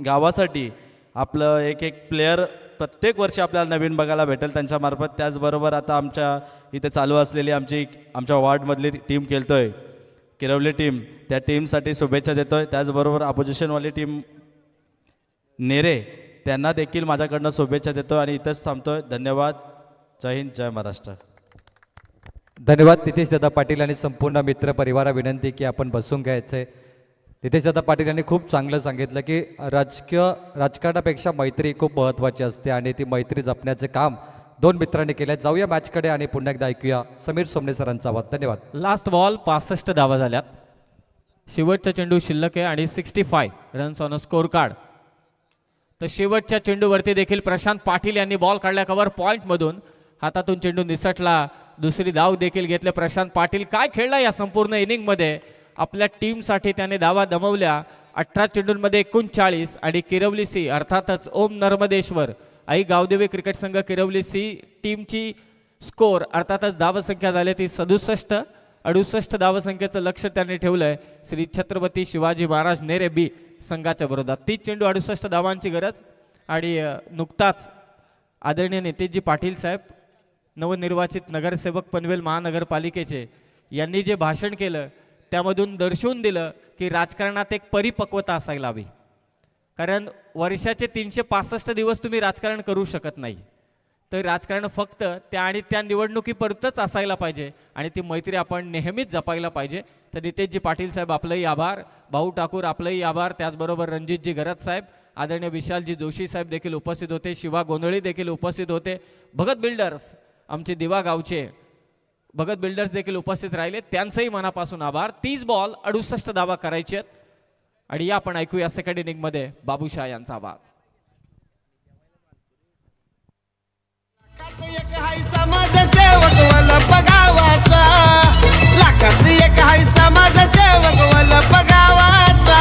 गावासाठी आपलं एक प्लेयर प्रत्येक वर्षी आपल्याला नवीन बघायला भेटेल त्यांच्यामार्फत. त्याचबरोबर आता आमच्या इथे चालू असलेली आमच्या वॉर्डमधली टीम खेळतोय, किरवली टीम, त्या टीमसाठी शुभेच्छा देतो आहे. त्याचबरोबर अपोजिशनवाली टीम नेरे, त्यांना देखील माझ्याकडनं शुभेच्छा देतो आणि इथंच थांबतोय. धन्यवाद. जय हिंद, जय महाराष्ट्र.
धन्यवाद नितेशदादा पाटील आणि संपूर्ण मित्र परिवारा. विनंती की आपण बसून घ्यायचं आहे. नितेशदादा पाटील यांनी खूप चांगलं सांगितलं की राजकारणापेक्षा मैत्री खूप महत्त्वाची असते आणि ती मैत्री जपण्याचे काम 2 मित्रांनी केले. जाऊया मॅचकडे आणि पुन्हा एकदा ऐकूया समीर सोमने सरांचा आवाज. धन्यवाद.
लास्ट बॉल 65 धावा झाल्यात. शेवटचा चेंडू शिल्लक आहे आणि 65 runs on a score card. तर शेवटच्या चेंडूवरती देखील प्रशांत पाटील यांनी बॉल काढला कव्हर पॉईंटमधून. हातातून चेंडू निसटला. दुसरी धाव देखील घेतले प्रशांत पाटील. काय खेळला या संपूर्ण इनिंगमध्ये. आपल्या टीमसाठी त्याने धावा दमवल्या. 18 चेंडूंमध्ये 39 आणि किरवली सी अर्थातच ओम नर्मदेश्वर आई गावदेवी क्रिकेट संघ किरवली सी टीमची स्कोर अर्थातच धावसंख्या झाली ती 67. 68 धावसंख्येचं लक्ष त्यांनी ठेवलंय. श्री छत्रपती शिवाजी महाराज नेरे बी संघाच्या विरोधात. 30 चेंडू 68 धावांची गरज. आणि नुकताच आदरणीय नेतेजी पाटील साहेब नवनिर्वाचित नगरसेवक पनवेल महानगरपालिकेचे यांनी जे भाषण केलं त्यामधून दर्शवून दिलं की राजकारणात एक परिपक्वता असायला हवी. कारण वर्षाचे 365 दिवस तुम्ही राजकारण करू शकत नाही. तर राजकारण फक्त त्या आणि त्या निवडणुकीपुरतंच असायला पाहिजे आणि ती मैत्री आपण नेहमीच जपायला पाहिजे. तर नितेशजी पाटील साहेब आपलंही आभार, भाऊ ठाकूर आपलंही आभार, त्याचबरोबर रणजितजी गरज साहेब, आदरणीय विशालजी जोशी साहेब देखील उपस्थित होते, शिवा गोंधळी देखील उपस्थित होते, भगत बिल्डर्स आमचे दिवा गावचे भगत बिल्डर्स देखील उपस्थित राहिले, त्यांचंही मनापासून आभार. 30 बॉल 68 धावा करायचे आहेत. आणि या आपण ऐकूया सेकंड इनिंगमध्ये बाबूशाह यांचा आवाज.
एक हाय समाजसेवक वल्लभ गावाचा, लाखात एक हाय समाजसेवक वल्लभ गावाचा.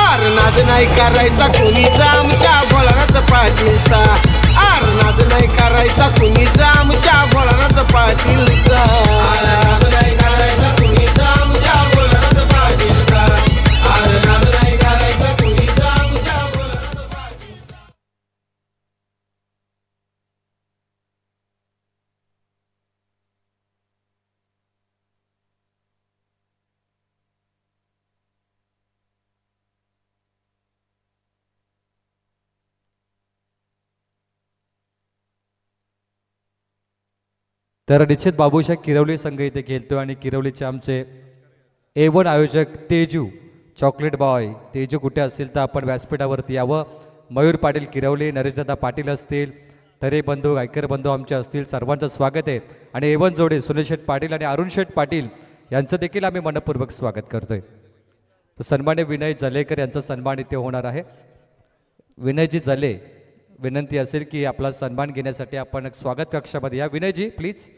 आरनाद नाही करायचा कुणीचा आमच्या भोळानाथ पाटीलचा, आरनाद नाही करायचा कुणीचा आमच्या भोळानाथ पाटीलचा, आरनाद नाही करायचा कुणीचा आमच्या भोळानाथ पाटीलचा, आरनाद नाही करायचा कुणीचा आमच्या भोळानाथ पाटीलचा.
तर निश्चित बाबूशाह किरवली संघ इथे खेळतो आणि किरवलीचे आमचे A1 आयोजक तेजू चॉकलेट बॉय. तेजू कुठे असतील तर आपण व्यासपीठावरती यावं. मयूर पाटील किरवली, नरेशदादा पाटील असतील, तरे बंधू गायकर बंधू आमचे असतील, सर्वांचं स्वागत आहे. आणि A1 जोडे सुनील शेठ पाटील आणि अरुण शेठ पाटील यांचं देखील आम्ही मनपूर्वक स्वागत करतोय. तर सन्मान्य विनय जलेकर यांचा सन्मान इथे होणार आहे. विनयजी जले, विनंती असेल की आपला सन्मान घेण्यासाठी आपण स्वागत कक्षामध्ये या. विनयजी प्लीज.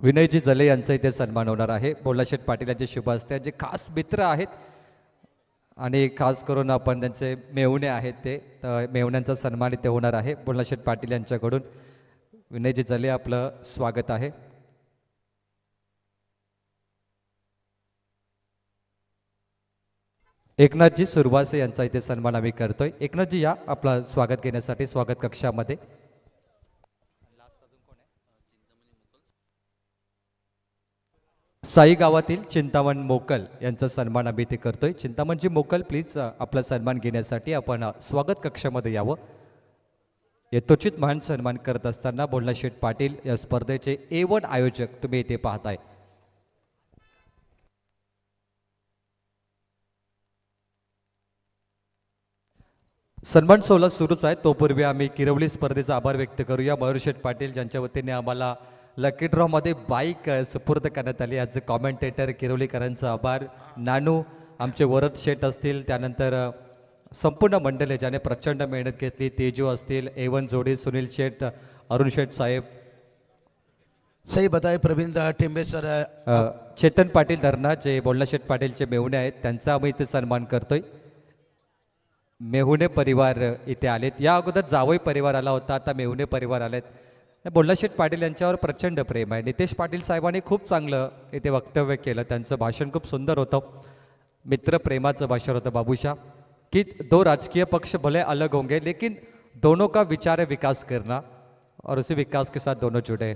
विनयजी जले यांचा इथे सन्मान होणार आहे. बोलाशेठ पाटील यांचे शुभ हस्ते, जे खास मित्र आहेत आणि खास करून आपण त्यांचे मेहुणे आहेत ते, तर मेहुण्यांचा सन्मान इथे होणार आहे बोलाशेठ पाटील यांच्याकडून. विनयजी जले आपलं स्वागत आहे. एकनाथजी सुरवासे यांचा इथे सन्मान आम्ही करतोय. एकनाथजी या आपला स्वागत घेण्यासाठी स्वागत कक्षामध्ये. साई गावातील चिंतामण मोकल यांचा सन्मान आम्ही इथे करतोय. चिंतामणजी मोकल प्लीज आपला सन्मान घेण्यासाठी आपण स्वागत कक्षामध्ये यावं. यथोचित महान सन्मान करत असताना बोलणाशेठ पाटील या स्पर्धेचे A1 आयोजक तुम्ही इथे पाहताय. सन्मान सोहळा सुरूच आहे, तोपूर्वी आम्ही किरवली स्पर्धेचा आभार व्यक्त करूया. मयूरशेठ पाटील ज्यांच्या वतीने आम्हाला लकी ड्रॉमध्ये बाईक सुपूर्द करण्यात आली. ॲज अ कॉमेंटेटर किरवलीकरांचा आभार. नानू आमचे वरद शेठ असतील, त्यानंतर संपूर्ण मंडळी ज्याने प्रचंड मेहनत घेतली, तेजू असतील, A1 जोडी, सुनील शेठ, अरुण शेठ साहेब,
सही बताए प्रवीण टिंबे सर,
चेतन पाटील धरणा जे बोलणाशेठ पाटीलचे मेहुणे आहेत, त्यांचा आम्ही इथे सन्मान करतोय. मेहुणे परिवार इथे आलेत. या अगोदर जावई परिवार आला होता, आता मेहुणे परिवार आलेत. बोलणाशेठ पाटील यांच्यावर प्रचंड प्रेम आहे. नितेश पाटील साहेबांनी खूप चांगलं इथे वक्तव्य केलं, त्यांचं भाषण खूप सुंदर होतं. मित्र प्रेमाचं भाषण होतं बाबूशाह, कि 2 राजकीय पक्ष भले अलग होंगे लेकिन दोनों का विचार है विकास करना और उसी विकास के साथ दोनों जुड़े.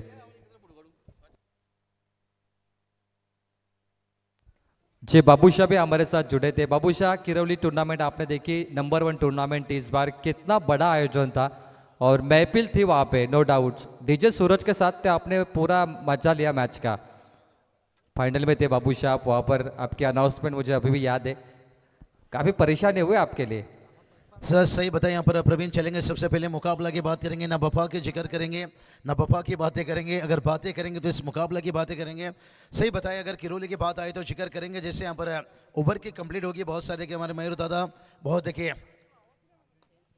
जे बाबूशाह भी हमारे साथ जुड़े थे. बाबूशाह किरवली टूर्नामेंट आपने देखी, नंबर 1 टूर्नामेंट इस बार, कितना बड़ा आयोजन था और महफिल थी वहाँ पे, नो डाउट. डीजे सूरज के साथ थे, आपने पूरा मजा लिया मैच का. फाइनल में थे बाबूशाह, वहाँ पर आपकी अनाउंसमेंट मुझे अभी भी याद है. काफ़ी परेशानी हुई आपके लिए.
सर सही बताएं. यहाँ पर प्रवीण चलेंगे. सबसे पहले मुकाबला की बात करेंगे, ना बफा के जिक्र करेंगे, ना बफा की बातें करेंगे. अगर बातें करेंगे तो इस मुकाबला की बातें करेंगे. सही बताएं, अगर किरोली की बात आए तो जिक्र करेंगे. जैसे यहाँ पर ओवर की कंप्लीट होगी, बहुत सारे के हमारे मयूर दादा बहुत देखिए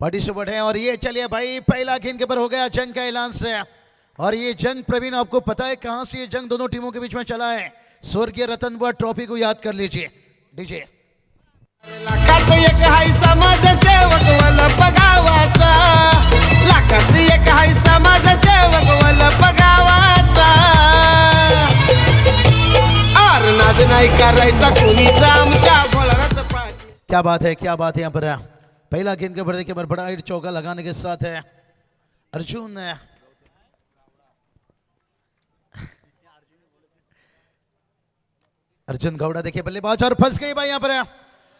पार्टिसिपेट हैं. और ये चलिए भाई, पहला गेंद के ऊपर हो गया जंग का ऐलान से. और ये जंग प्रवीण आपको पता है कहाँ से ये जंग दोनों टीमों के बीच में चला है? स्वर्गीय रतन बुआ ट्रॉफी को याद कर लीजिए. डीजे
लाखात एक हाय समाजसेवक वल्लभ गावाचा, लाखात एक हाय समाजसेवक वल्लभ गावाचा. आरनाद नाद नाही करायचा कोणीचा आमच्या बोलणाचं पाटील
क्या बात है, क्या बात है। यहाँ पर पहला गेंद के बढ़ने के बाद बड़ा हिट चौका लगाने के साथ है अर्जुन अर्जुन गौड़ा देखिए बल्लेबाज और फंस गई भाई यहाँ पर।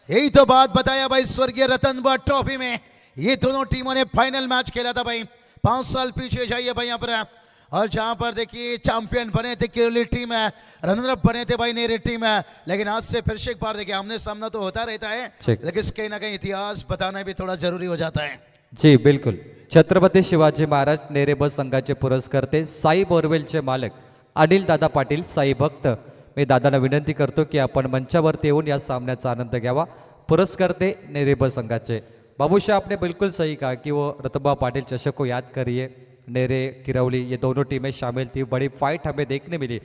यही तो बात बताया भाई स्वर्गीय रतन बुआ ट्रॉफी में, ये दोनों टीमों ने फाइनल मैच खेला था भाई। 5 साल पीछे जाइए भाई यहाँ पर, और जहां पर देखिए चैंपियन बने थे केरली टीम है, रनर अप बने थे भाई नेरी टीम है। लेकिन आज से फिर से एक बार देखिए आमने सामना तो होता रहता है,
ठीक।
लेकिन कहीं ना कहीं इतिहास बताना भी थोड़ा जरूरी हो जाता है।
जी बिलकुल। छत्रपती शिवाजी महाराज नेरे बस संघाचे पुरस्कर्ते साई बोरवेलचे मालक अनिल दादा पाटील साई भक्त, मी दादांना विनंती करतो की आपण मंचावरती येऊन या सामन्याचा आनंद घ्यावा। पुरस्कर्ते नेरे बस संघाचे बाबूशाह, आपने बिल्कुल सही कहा कि वो रतबा पाटिल चषक को याद करिए। नेरे किरौली ये दोनों टीमें शामिल थी, बड़ी फाइट हमें देखने मिली,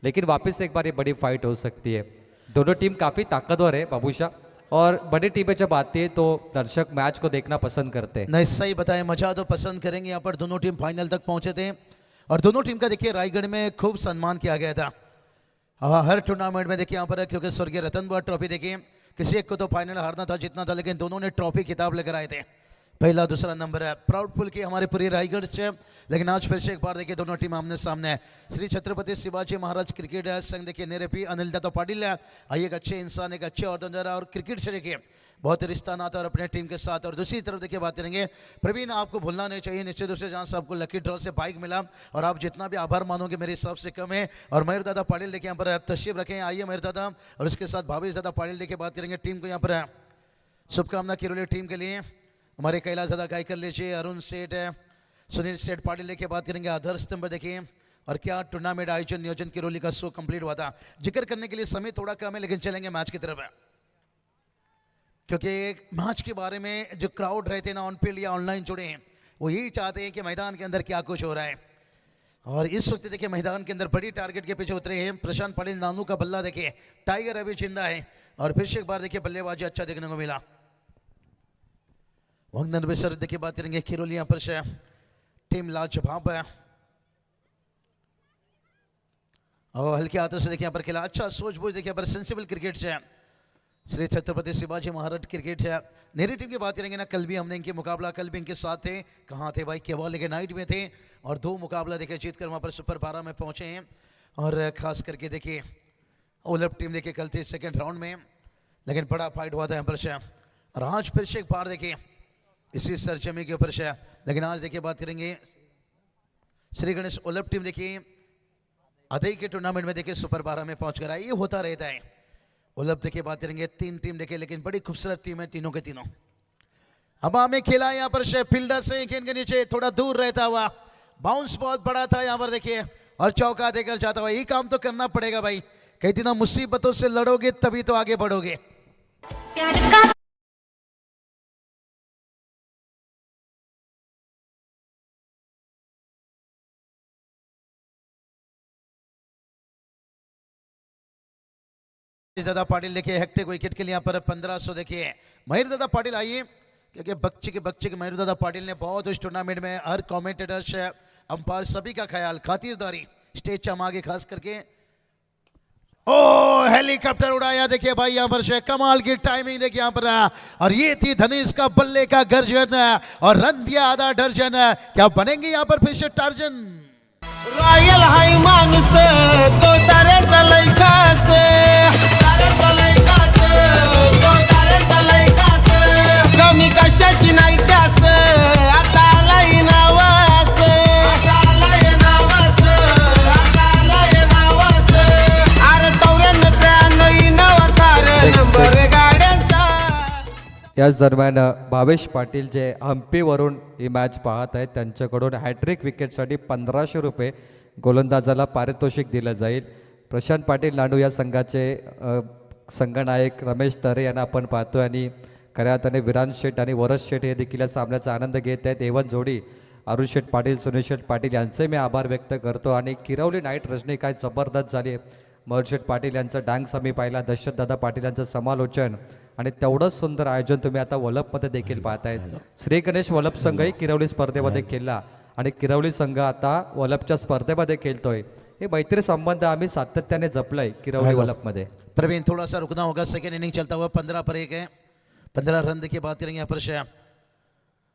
लेकिन वापस एक बार ये बड़ी फाइट हो सकती है। दोनों टीम काफ़ी ताकतवर है बाबूशाह, और बड़ी टीमें जब आती है तो दर्शक मैच को देखना पसंद करते हैं।
नहीं सही बताएं, मजा तो पसंद करेंगे। यहाँ पर दोनों टीम फाइनल तक पहुंचे थे, और दोनों टीम का देखिए रायगढ़ में खूब सम्मान किया गया था। हर टूर्नामेंट में देखिए यहाँ पर, क्योंकि स्वर्गीय रतन बुआ ट्रॉफी देखिए किसी एक को तो फाइनल हारना था जितना था, लेकिन दोनों ने ट्रॉफी खिताब लेकर आए थे। पहला दूसरा नंबर है प्राउडफुल की हमारे पूरी रायगढ़ से। लेकिन आज फिर से एक बार देखिए दोनों टीम आमने सामने है। श्री छत्रपति शिवाजी महाराज क्रिकेट संघ देखिए नेरे पी अनिल दादा पाटिल है, एक अच्छे इंसान, एक अच्छे ऑर्डिनर, और क्रिकेट से देखिए बहुत रिश्ता नाता और अपने टीम के साथ। और दूसरी तरफ देखिए बात करेंगे प्रवीण, आपको भूलना नहीं चाहिए निश्चित रूप से, जहाँ से आपको लकी ड्रॉ से बाइक मिला, और आप जितना भी आभार मानोगे मेरे हिसाब से कम है। और मयूर दादा पाटिल देखिए यहाँ पर तशरीफ रखें, आइए मयूर दादा, और उसके साथ भावेश दादा पाटिल देखिए बात करेंगे टीम को यहाँ पर शुभकामना किरोली टीम के लिए। हमारे कैलाश दादा गाय कर लीजिए, अरुण सेठ है, सुनील सेठ पाटिल लेके बात करेंगे आधार स्तंभ देखिए। और क्या टूर्नामेंट आयोजन नियोजन किरोली का शो कंप्लीट हुआ था। जिक्र करने के लिए समय थोड़ा कम है, लेकिन चलेंगे मैच की तरफ है, क्योंकि मैच के बारे में जो क्राउड रहते हैं ना ऑन फील्ड या ऑनलाइन जुड़े हैं, वो यही चाहते हैं कि मैदान के अंदर क्या कुछ हो रहा है। और इस वक्त देखिए मैदान के अंदर बड़ी टारगेट के पीछे उतरे हैं प्रशांत पाटिल। नानू का बल्ला देखिए, टाइगर अभी जिंदा है, और फिर से एक बार देखिए बल्लेबाजी अच्छा देखने को मिला। वंगनर सर देखिए बात करेंगे किरोली, यहाँ पर से टीम लाजवाब है, और हल्के हाथों से देखिए यहाँ पर खेला, अच्छा सूझबूझ देखिए यहाँ पर सेंसिबल क्रिकेट से श्री छत्रपति शिवाजी महाराज क्रिकेट से। नेरी टीम की बात करेंगे ना, कल भी हमने इनके मुकाबला, कल भी इनके साथ थे। कहाँ थे भाई, केवल के नाइट में थे, और 2 मुकाबला देखिए जीत कर वहाँ पर सुपर 12 में पहुंचे हैं। और खास करके देखिए ओलप टीम देखिए कल थी सेकेंड राउंड में, लेकिन बड़ा फाइट हुआ था यहाँ पर से। और आज फिर से एक बार देखिए इसी सरजमी के ऊपर से, लेकिन आज देखिए बात करेंगे श्री गणेश ओलप टीम देखिए अधई के टूर्नामेंट में देखिए सुपर 12 में पहुंच कर आई। ये होता रहता है। ओलप देखिए बात करेंगे 3 टीम देखिए, लेकिन बड़ी खूबसूरत टीम है तीनों के तीनों। अब हमें खेला यहाँ पर से फील्डर से गेंद के नीचे थोड़ा दूर रहता हुआ, बाउंस बहुत बड़ा था यहाँ पर देखिए, और चौका देकर जाता हुआ। ये काम तो करना पड़ेगा भाई, कई दिनों मुसीबतों से लड़ोगे तभी तो आगे बढ़ोगे। दादा पाटिल देखिए हेक्टिक विकेट के लिए यहाँ पर 1500 देखिए मयूर दादा पाटिल आइए, क्योंकि बच्चे के मयूर दादा पाटिल ने बहुत इस टूर्नामेंट में हर कमेंटेटर्स अंपायर सभी का ख्याल खातिरदारी स्टेज चम आगे खास करके। ओ हेलीकॉप्टर उड़ाया देखिए भाई यहाँ पर से, कमाल की टाइमिंग देखिए यहाँ पर। और ये थी धनीश का बल्ले का गर्जन, और रन दिया आधा दर्जन। क्या बनेंगे यहाँ पर फिर से टार्जन।
रॉयल हाय माणूस तो ताऱ्याचा लय खास, ताऱ्याचा लय खास, तो ताऱ्याचा लय खास, कमी कशाची नाही त्यास, आता आलाय नावास, आता आलाय नावास, आता आलाय नावास, अरे 94 नवकार नंबर गाड्यांचा।
याच दरम्यान भावेश पाटील जे हम्पीवरून ही मॅच पाहत आहेत, त्यांच्याकडून हॅट्रिक विकेटसाठी 1500 रुपये गोलंदाजाला पारितोषिक दिलं जाईल। प्रशांत पाटील नांडू या संघाचे संघनायक रमेश तरे यांना आपण पाहतो, आणि खऱ्या अर्थाने विरान शेठ आणि वरस शेठ हे देखील या सामन्याचा आनंद घेत आहेत। एवन जोडी अरुण शेठ पाटील, सुनील शेठ पाटील यांचे मी आभार व्यक्त करतो। आणि किरवली नाईट रजनी काय जबरदस्त झाली आहे। मयूर शेठ पाटील यांचा डान्स आम्ही पाहिला, दशरथ दादा पाटील यांचं समालोचन, आणि तेवढंच सुंदर आयोजन तुम्ही आता वलपमध्ये देखील पाहतायत। श्री गणेश वलप संघही किरवली स्पर्धेमध्ये खेळला, आणि किरवली संघ आता वलपच्या स्पर्धेमध्ये खेळतोय। हे मैत्री संबंध आम्ही सातत्याने जपलाय किरवली
हेलो।
वलपमध्ये.
प्रवीण थोड़ा सा रुकना होगा, सेकेंड इनिंग चलता हुआ 15 पर 1 है, 15 रन की बात करेंगे यहाँ पर श्याम।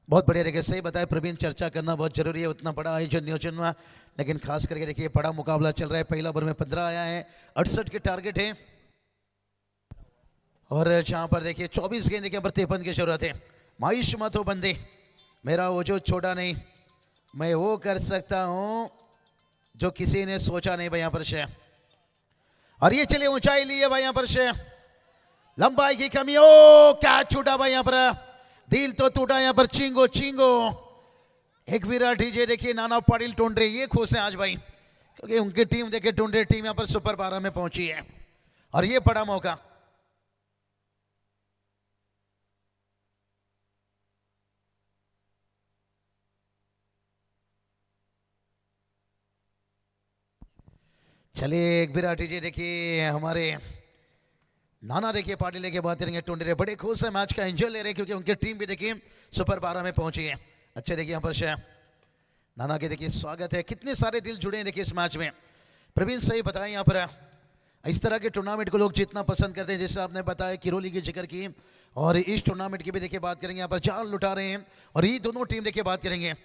बहुत बढ़िया देखिए, सही बताया प्रवीण, चर्चा करना बहुत जरूरी है, उतना बड़ा आयोजन नियोजन में, लेकिन खास करके देखिए बड़ा मुकाबला चल रहा है। पहला ओवर में 15 आया है, 68 के टारगेट है, और जहां पर देखिए 24 गेंद के ऊपर 53 की जरूरत है। माइश मत हो बंदे, मेरा वजूद छोटा नहीं, मैं वो कर सकता हूं जो किसी ने सोचा नहीं भाई यहाँ पर से। और ये चलिए ऊंचाई लिए भाई यहाँ पर से, लंबाई की कमी, ओ क्या छूटा भाई यहाँ पर, दिल तो टूटा यहाँ पर, चिंगो चिंगो। एक विराट डीजे देखिए नाना पाटिल टोंडरे, ये खुश है आज भाई, क्योंकि उनकी टीम देखिए टोंडरे टीम यहाँ पर सुपर 12 में पहुंची है, और ये बड़ा मौका। चलिए एक विराट जी देखिए हमारे नाना देखिए पार्टी लेके बात करेंगे, टोंडरे बड़े खुश है, मैच का एंजॉय ले रहे हैं, क्योंकि उनकी टीम भी देखिए सुपर 12 में पहुंची है। अच्छे देखिए यहाँ पर नाना के देखिए स्वागत है, कितने सारे दिल जुड़े हैं देखिए इस मैच में। प्रवीण सही बताएं, यहाँ पर इस तरह के टूर्नामेंट को लोग जितना पसंद करते हैं, जैसे आपने बताया किरोली की जिक्र की, और इस टूर्नामेंट की भी देखिए बात करेंगे, यहाँ पर जान लुटा रहे हैं, और ये दोनों टीम देखिए बात करेंगे।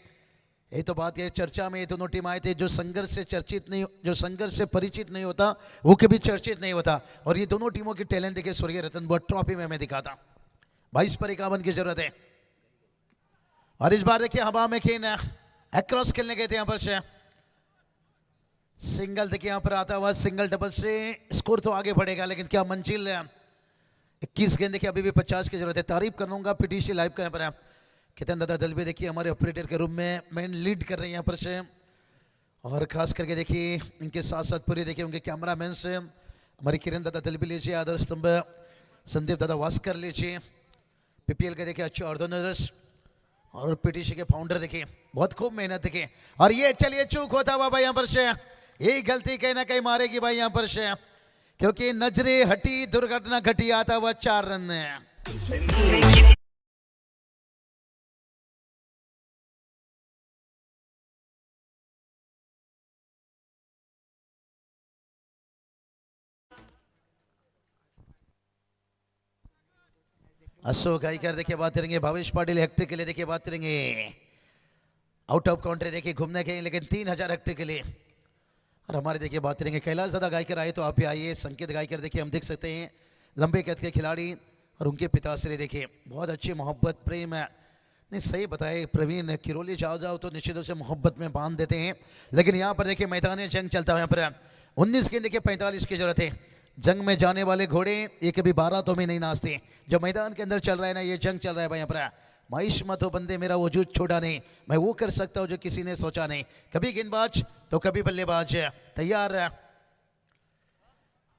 ये तो बात है चर्चा में, ये दोनों टीम आए थे, जो संघर्ष से चर्चित नहीं, जो संघर्ष से परिचित नहीं होता वो कभी चर्चित नहीं होता, और ये दोनों टीमों की टैलेंट देखिए सूर्य रतन बोर्ड ट्रॉफी में हमें दिखाता। 22 पर 51 की जरूरत है, और इस बार देखिए हवा में खेन अक्रॉस खेलने गए थे यहाँ पर से, सिंगल देखिए यहाँ पर आता हुआ, सिंगल डबल से स्कोर तो आगे बढ़ेगा, लेकिन क्या मंजिल 21 गेंद देखिए अभी भी 50 की जरूरत है। तारीफ करूंगा पीटीसी लाइव का यहाँ पर कितन दादा दलबी देखिए हमारे ऑपरेटर के रूप में मेन लीड कर रहे हैं यहाँ पर से, और खास करके देखिए इनके साथ साथ पूरे देखिए उनके कैमरामैन से हमारे किरण दादा दलबी लीजिए, आदर स्तंभ संदीप दादा वास्कर लीजिए, पीपीएल के देखिए अच्छे ऑर्गेनाइजर्स, और पीटीसी के फाउंडर देखिए बहुत खूब मेहनत देखिए। और ये चलिए चूक होता हुआ भाई यहाँ पर से, यही गलती कहीं ना कहीं मारेगी भाई यहाँ पर से, क्योंकि नजरे हटी दुर्घटना घटी, आता हुआ 4 रन है। अशोक गायकर देखिए बात करेंगे, भावेश पाटिल हेक्टर के लिए देखिए बात करेंगे, आउट ऑफ काउंट्री देखिए घूमने के, लेकिन 3000 हेक्टर के लिए। और हमारे देखिए बात करेंगे कैलाश दादा गायकर आए तो आप भी आइए, संकेत गायकर देखिए हम देख सकते हैं, लंबे कद के खिलाड़ी, और उनके पिताश्री देखिए बहुत अच्छी मोहब्बत प्रेम है। नहीं सही बताए प्रवीण, किरोली जाओ तो निश्चित रूप से मोहब्बत में बांध देते हैं, लेकिन यहाँ पर देखिए मैदान जंग चलता है, यहाँ पर 19 गेंद देखिए 45 की जरूरत है। जंग में जाने वाले घोड़े ये कभी 12 तो में नहीं नाचते, जो मैदान के अंदर चल रहा है ना, ये जंग चल रहा है भाई यहाँ पर। माइश मत हो बंदे, मेरा वजूद छोटा नहीं, मैं वो कर सकता हूँ जो किसी ने सोचा नहीं, कभी गेंदबाज तो कभी बल्लेबाज। तैयार,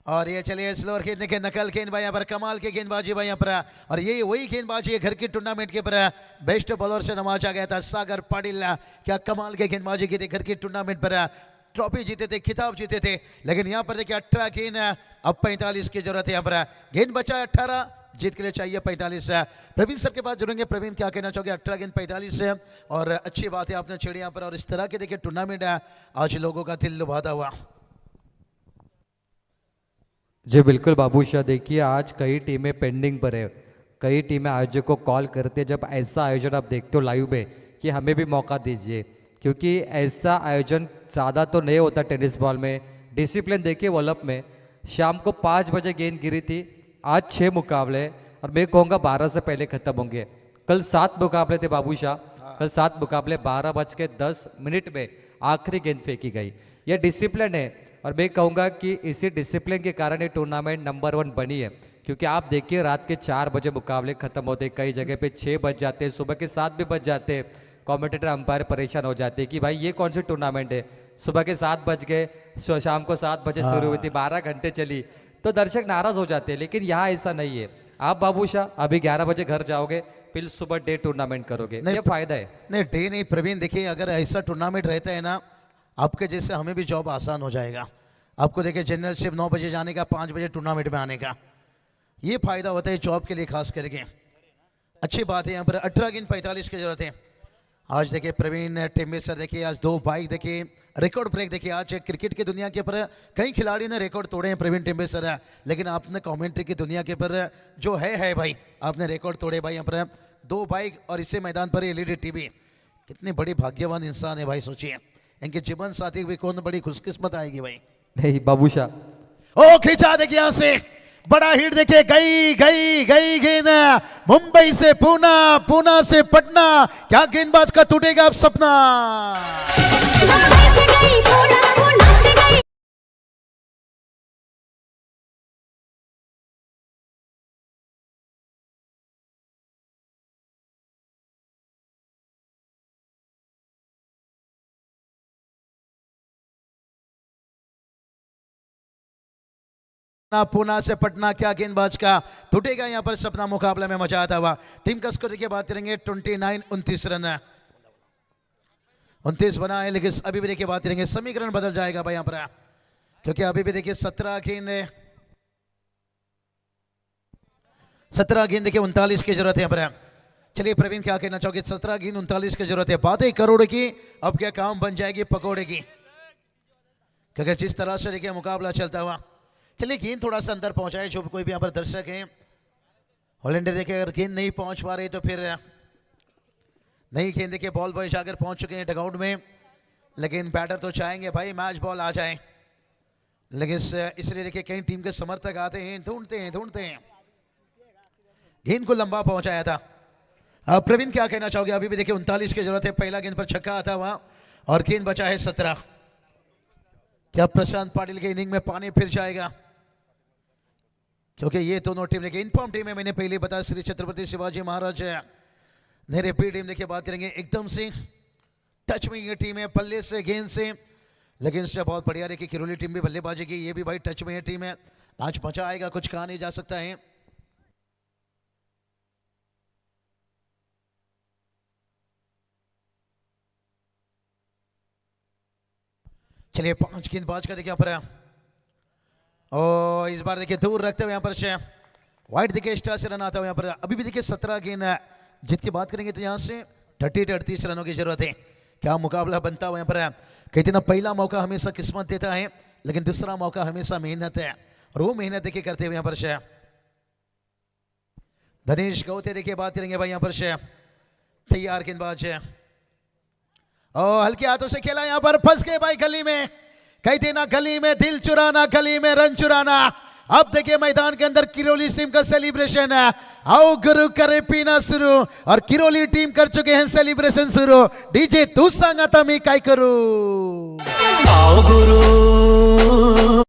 और ये चलिए स्लोअर खेलने के नकल गेंद भाई यहाँ पर, कमाल के गेंदबाजी भाई यहाँ पर, और ये वही गेंदबाजी घर की टूर्नामेंट के पर बेस्ट बॉलर से नवाजा गया था सागर पाटिल। क्या कमाल के गेंदबाजी की थी, घर की टूर्नामेंट पर ट्रॉफी जीते थे, खिताब जीते थे, लेकिन यहाँ पर देखिए 18 गेंद, अब 45 की जरूरत है। यहाँ पर गेंद बचा 18, जीत के लिए चाहिए 45। प्रवीण सर के पास जुड़ेंगे, प्रवीण क्या कहना चाहोगे? 18 गेंद 45 है, और अच्छी बात है आपने छेड़ी यहाँ पर, और इस तरह के देखिए टूर्नामेंट है आज लोगों का दिल लुभाता हुआ।
जी बिल्कुल बाबूशाह, देखिए आज कई टीमें पेंडिंग पर है, कई टीमें आयोजक को कॉल करते हैं, जब ऐसा आयोजन आप देखते हो लाइव में कि हमें भी मौका दीजिए, क्योंकि ऐसा आयोजन ज़्यादा तो नहीं होता टेनिस बॉल में। डिसिप्लिन देखिए वॉलअप में शाम को 5 बजे गेंद गिरी थी, आज 6 मुकाबले, और मैं कहूँगा 12 से पहले ख़त्म होंगे। कल 7 मुकाबले थे बाबूशाह, कल 7 मुकाबले 12:10 में आखिरी गेंद फेंकी गई। यह डिसिप्लिन है, और मैं कहूँगा कि इसी डिसिप्लिन के कारण ये टूर्नामेंट नंबर 1 बनी है, क्योंकि आप देखिए रात के 4 बजे मुकाबले ख़त्म होते, कई जगह पे 6 बज जाते हैं, सुबह के 7 भी बज जाते हैं। कमेंटेटर अंपायर परेशान हो जाते हैं कि भाई ये कौन सी टूर्नामेंट है, सुबह के 7 बज गए, शाम को 7 बजे शुरू हुई थी, 12 घंटे चली, तो दर्शक नाराज हो जाते हैं। लेकिन यहाँ ऐसा नहीं है, आप बाबूशाह अभी 11 बजे घर जाओगे, फिर सुबह डे टूर्नामेंट करोगे, ये फायदा है।
नहीं डे नहीं प्रवीण, देखिए अगर ऐसा टूर्नामेंट रहता है ना, आपके जैसे हमें भी जॉब आसान हो जाएगा। आपको देखिए जनरल शिफ्ट 9 बजे जाने का, 5 बजे टूर्नामेंट में आने का, ये फायदा होता है जॉब के लिए खास करके। अच्छी बात है यहाँ पर 18 गेंद 45 की जरूरत है, आज देखिए प्रवीण टेम्बे सर देखिए आज 2 बाइक देखिए रिकॉर्ड ब्रेक देखिए आज क्रिकेट की दुनिया के ऊपर कई खिलाड़ियों ने रिकॉर्ड तोड़े हैं प्रवीण टेम्बे सर, लेकिन आपने कमेंट्री की दुनिया के ऊपर जो है भाई आपने रिकॉर्ड तोड़े भाई। यहाँ पर 2 बाइक और इसी मैदान पर एलईडी टीवी, कितनी बड़ी भाग्यवान इंसान है भाई, सोचिए इनके जीवन साथी भी कौन बड़ी खुशकिस्मत आएगी भाई।
नहीं बाबूशाह,
ओ खींचा देखिए यहाँ से बड़ा हिट देखिए, गई गई गई गेंद मुंबई से पूना, पूना से पटना, क्या गेंदबाज का टूटेगा अब सपना।
मुंबई से गई पूना, पूना से गई
पूना से पटना, क्या गेंदबाज का टूटेगा यहाँ पर सपना। मुकाबले में मजा आता हुआ टीम का स्कोर देखिए बात करेंगे 29-29 रन, 29 बना है, लेकिन अभी भी देखिए बात करेंगे समीकरण बदल जाएगा भाई यहाँ पर, क्योंकि अभी भी देखिए 17 गेंद देखिए 39 की जरूरत है यहाँ पर। चलिए प्रवीण क्या कहना चाहोगे, 17 गेंद 39 की जरूरत है, बातें करोड़ की, अब क्या काम बन जाएगी पकौड़े की, क्योंकि जिस तरह से देखिए मुकाबला चलता हुआ। चलिए गेंद थोड़ा सा अंदर पहुंचाए, जो कोई भी यहाँ पर दर्शक हैं हॉलैंडर देखिए, अगर गेंद नहीं पहुंच पा रही तो फिर नहीं, गेंद देखिए बॉल बॉयज आकर पहुंच चुके हैं डगआउट में, लेकिन बैटर तो चाहेंगे भाई मैच बॉल आ जाए, लेकिन इसलिए देखिए कई टीम के समर्थक आते हैं, ढूंढते हैं गेंद को लंबा पहुंचाया था। अब प्रवीण क्या कहना चाहोगे, अभी भी देखिए 39 की जरूरत है, पहला गेंद पर छक्का आता हुआ और गेंद बचा है 17। क्या प्रशांत पाटिल के इनिंग में पानी फिर जाएगा, क्योंकि ये दोनों टीम देखिए इनफॉर्म टीम है, मैंने पहले बताया श्री छत्रपति शिवाजी महाराज नेरे पी टीम देखिए बात करेंगे एकदम से टच में ये टीम है, पल्ले से गेंद से, लेकिन इससे बहुत बढ़िया देखिए किरोली टीम भी बल्लेबाजी की, ये भी भाई टच में ये टीम है, मैच मजा आएगा, कुछ कहा नहीं जा सकता है। चलिए 5 गेंदबाज का देखिए यहाँ पर, और इस बार देखिए दूर रखते हुए यहाँ पर वाइट देखिए एक्स्ट्रा से रन आता हुआ यहाँ पर। अभी भी देखिए 17 गेंद जीत की बात करेंगे तो यहाँ से 38 रनों की जरूरत है, क्या मुकाबला बनता हुआ यहाँ पर। कहते ना पहला मौका हमेशा किस्मत देता है, लेकिन दूसरा मौका हमेशा मेहनत है, और वो मेहनत देखिए करते हुए यहाँ पर धनेश गौते देखिए बात करेंगे भाई यहाँ पर तैयार गेंदबाज है, और हल्के हाथों से खेला, यहाँ पर फंस गए भाई गली में, कहते ना गली में दिल चुराना, गली में रन चुराना। अब देखिए मैदान के अंदर किरोली टीम का सेलिब्रेशन है, आओ गुरु करे पीना शुरू, और किरोली टीम कर चुके हैं सेलिब्रेशन शुरू। डीजे तू सांग आता मी काय करू,
आओ गुरु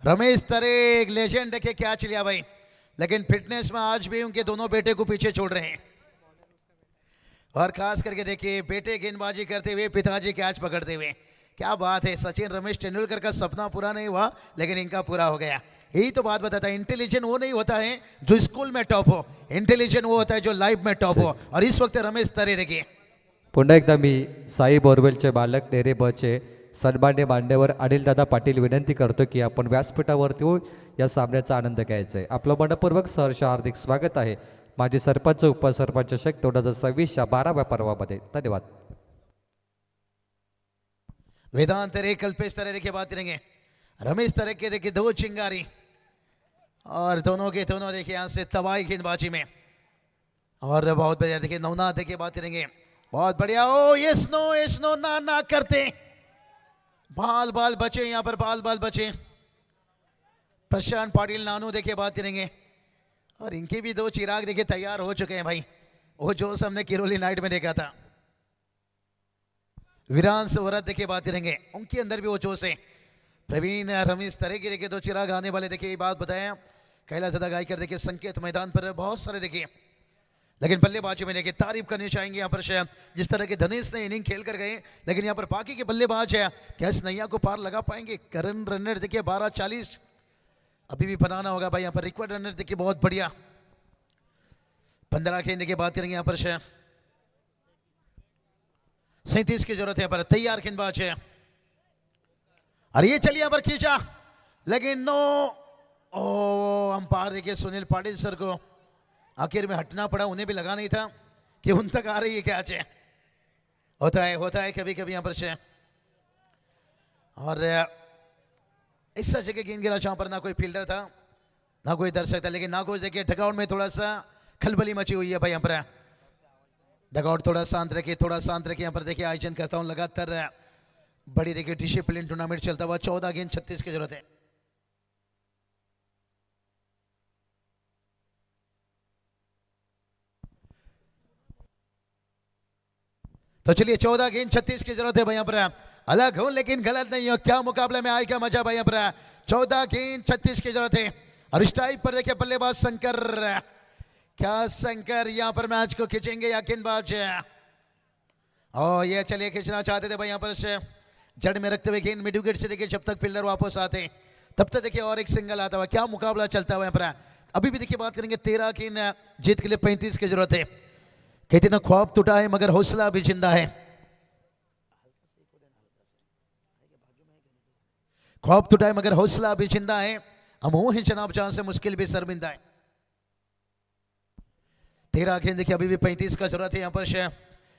रमेश तरे एक लेजेंड देखिए क्या चलिया भाई, लेकिन फिटनेस में आज भी उनके दोनों बेटे को पीछे छोड़ रहे हैं, और खास करके देखिए बेटे गेंदबाजी करते हुए पिताजी कैच पकड़ते हुए, क्या बात है। सचिन रमेश तेंदुलकर का सपना पूरा नहीं हुआ, लेकिन इनका पूरा हो गया। यही तो बात बताता है, इंटेलिजेंट वो नहीं होता है जो स्कूल में टॉप हो, इंटेलिजेंट वो होता है जो लाइफ में टॉप हो, और इस वक्त रमेश तरे देखिए।
पुन्हा एकदा मी साई बोरवेलचे बालक नेरे बचे सन्मान्य मान्यवर अनिलदादा पाटील विनंती करतो की आपण व्यासपीठावरती या सामन्याचा आनंद घ्यायचा आहे। आपलं मनपूर्वक सहर्ष हार्दिक स्वागत आहे माजी सरपंच उपसरपंच शेख 2026 12व्या पर्वामध्ये। धन्यवाद।
वेदांत रे कल्पेश तरे देखिए बात करेंगे, रमेश तरे के देखिए 2 चिंगारी, और दोनों के दोनों देखिए यहाँ से तबाही गेंदबाजी में, और बहुत बढ़िया देखिए नवनाथ देखिए बात करेंगे, बहुत बढ़िया। ओ यस नो ना ना करते, बाल बाल बचे यहाँ पर, बाल बाल बचे। प्रशांत पाटिल नानू देखिए बात करेंगे, और इनके भी 2 चिराग देखिए तैयार हो चुके हैं भाई, वो जो हमने किरोली नाइट में देखा था। वीरांश वरत देखिए बात करेंगे, उनके अंदर भी वो जोश है। प्रवीण रमेश तरे के देखिए 2 चिराग आने वाले देखिए, ये बात बताया। कैलाश दादा गायकर देखिए संकेत मैदान पर बहुत सारे देखिए, लेकिन बल्लेबाजी में देखिए तारीफ करनी चाहेंगे यहाँ पर शायद जिस तरह के धनेश ने इनिंग खेल कर गए, लेकिन यहाँ पर बाकी के बल्लेबाज है क्या इस नैया को पार लगा पाएंगे। करण रनर देखिए 12-40, अभी भी बनाना होगा भाई यहाँ पर रिक्वायर्ड रनर देखिए बहुत बढ़िया 15 खेलने की बात करेंगे यहाँ पर 37 की जरूरत है यहाँ पर तैयार गेंदबाज है और ये चलिए यहाँ पर खींचा लेकिन नो ओ अंपायर देखिए सुनील पाटिल सर को आखिर में हटना पड़ा उन्हें भी लगा नहीं था कि उन तक आ रही है कैच है होता है कभी कभी यहाँ पर से और इस जगह गेंद गिरा जहां पर ना कोई फील्डर था ना कोई दर्शक था लेकिन ना कोई देखिए डगआउट में थोड़ा सा खलबली मची हुई है भाई यहाँ पर डगआउट थोड़ा शांत रखिए यहाँ पर देखिए आयोजन करता हूँ लगातार बड़ी देखिए डिसिप्लिन टूर्नामेंट चलता हुआ 14 गेंद 36 की जरूरत है तो चलिए 14 गेंद 36 की जरूरत है भाई यहाँ पर अलग हूं लेकिन गलत नहीं हो क्या मुकाबले में आएगा मजा भाई यहाँ पर 14 गेंद 36 की जरूरत है और इस टाइप पर देखिए बल्लेबाज शंकर क्या शंकर यहाँ पर मैच को खींचेंगे या गेंदबाज और ये चलिए खींचना चाहते थे भाई यहाँ पर से जड़ में रखते हुए गेंद मिड विकेट से देखिए जब तक फील्डर वापस आते तब तक देखिए और एक सिंगल आता हुआ क्या मुकाबला चलता हुआ यहाँ पर अभी भी देखिए बात करेंगे 13 गेंद जीत के लिए 35 की जरूरत है कहते ना ख्वाब टूटा है मगर हौसला भी जिंदा है ख्वाब टूटा है मगर हौसला भी जिंदा है अमोह है जनाब जहां से मुश्किल भी शर्मिंदा है 13 गेंद देखिए अभी भी 35 का जरूरत है यहाँ पर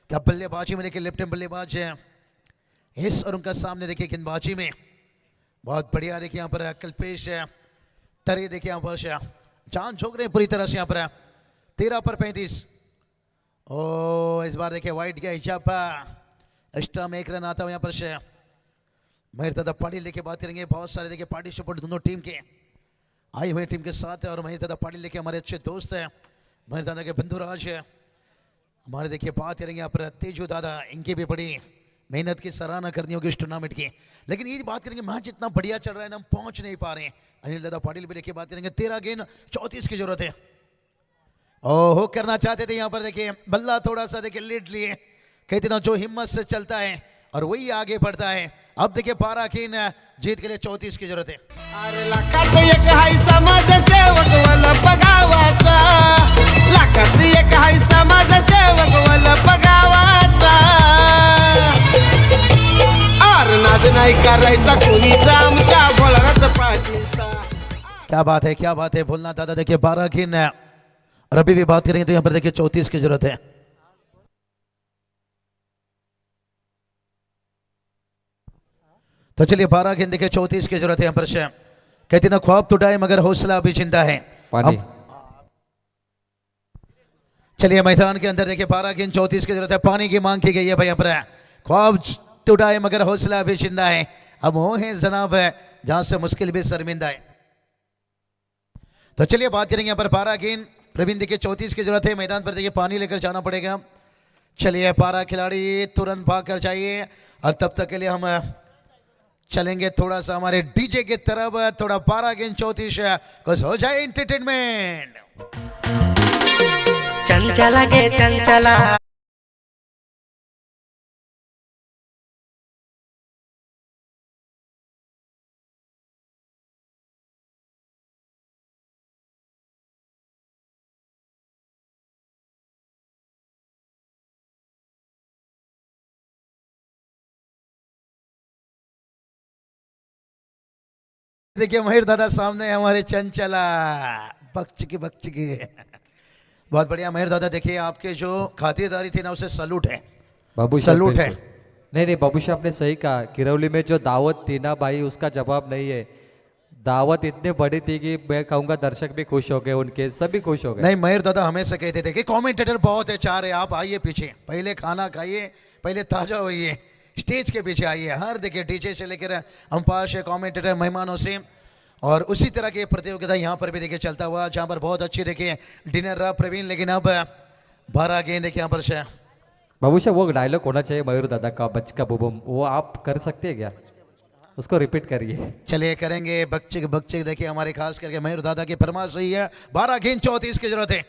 क्या बल्लेबाजी में देखिए लेफ्ट हैंड बल्लेबाज है इस और उनका सामने देखिए गेंदबाजी में बहुत बढ़िया देखिए यहाँ पर कल्पेश है तरे देखिए यहाँ पर जान झोंक रहे हैं पूरी तरह से यहाँ पर 13 पर 35 ओ इस बार देखिए वाइट गया हिजाब एक्स्ट्रा में 1 रन आता हुआ यहाँ पर महेर दादा पाटिल देखिए बात करेंगे बहुत सारे देखिए पार्टिसिपेंट दोनों टीम के आई हुए टीम के साथ है और महेर दादा पाटिल देखिए हमारे अच्छे दोस्त हैं महेर दादा के बंधुराज है हमारे देखिए बात करेंगे यहाँ पर तेजू दादा इनकी भी बड़ी मेहनत की सराहना करनी होगी इस टूर्नामेंट की लेकिन ये बात करेंगे मैच इतना बढ़िया चल रहा है ना हम पहुंच नहीं पा रहे हैं अनिल दादा पाटिल भी देखिए बात करेंगे 13 गेंद 34 की जरूरत है ओहो करना चाहते थे यहाँ पर देखिए बल्ला थोड़ा सा देखिए लीड लिए कहते ना जो हिम्मत से चलता है और वही आगे बढ़ता है अब देखिए 12 गेंद जीत के लिए 34 की जरूरत है
अरे लाखात एक हाय समाजसेवक वाला बघावाचा लाखात एक हाय समाजसेवक वाला बघावाचा आर नाद नाही करायचा कोणीचा आमच्या बोलण्याचा पाटीलचा
क्या बात है बोलना दादा देखिए 12 गेंद और अभी भी बात करेंगे तो यहाँ पर देखिए 34 की जरूरत है तो चलिए 12 गेंद देखिए 34 की जरूरत है यहाँ पर कहते ना ख्वाब टूटा है मगर हौसला अभी जिंदा है
पानी
चलिए मैदान के अंदर देखिए 12 गेंद 34 की जरूरत है पानी की मांग की गई है भाई यहाँ पर ख्वाब टूटा है मगर हौसला अभी जिंदा है अब वो है जनाब है जहां से मुश्किल भी शर्मिंदा है तो चलिए बात करेंगे यहाँ पर 12 गेंद प्रवीण देखिए 34 की जरूरत है मैदान पर देखिए पानी लेकर जाना पड़ेगा चलिए 12 खिलाड़ी तुरंत भाग कर जाइए और तब तक के लिए हम चलेंगे थोड़ा सा हमारे डीजे की तरफ थोड़ा 12 गेंद 34 कुछ हो जाए एंटरटेनमेंट
चंचला गे चंचला
देखिए महेर दादा सामने है हमारे चंचला बकचिकी बहुत बढ़िया महेर दादा देखिए आपके जो खातिरदारी थी ना उसे सलूट है
बाबू
सलूट है
नहीं बाबू साहब ने सही कहा किरौली में जो दावत थी ना भाई उसका जवाब नहीं है दावत इतनी बड़ी थी कि मैं कहूँगा दर्शक भी खुश हो गए उनके सभी खुश हो गए
नहीं महेर दादा हमेशा कहते थे कि कमेंटेटर बहुत है चाह रहे आप आइए पीछे पहले खाना खाइए पहले ताजा होइए स्टेज के पीछे आइए हर देखिए डीजे से लेकर अंपायर से कमेंटेटर मेहमानों से और उसी तरह की प्रतियोगिता यहाँ पर भी देखिए चलता हुआ जहाँ पर बहुत अच्छी देखिए डिनर रहा प्रवीण लेकिन अब 12 गेंद देखिए यहाँ पर से
बाबू साहब वो डायलॉग होना चाहिए मयूर दादा का बचका बुबुम वो आप कर सकते हैं क्या उसको रिपीट करिए
चलिए करेंगे बच्चे देखिए हमारे खास करके मयूर दादा की फरमाइश रही है 12 गेंद 34 की जरूरत है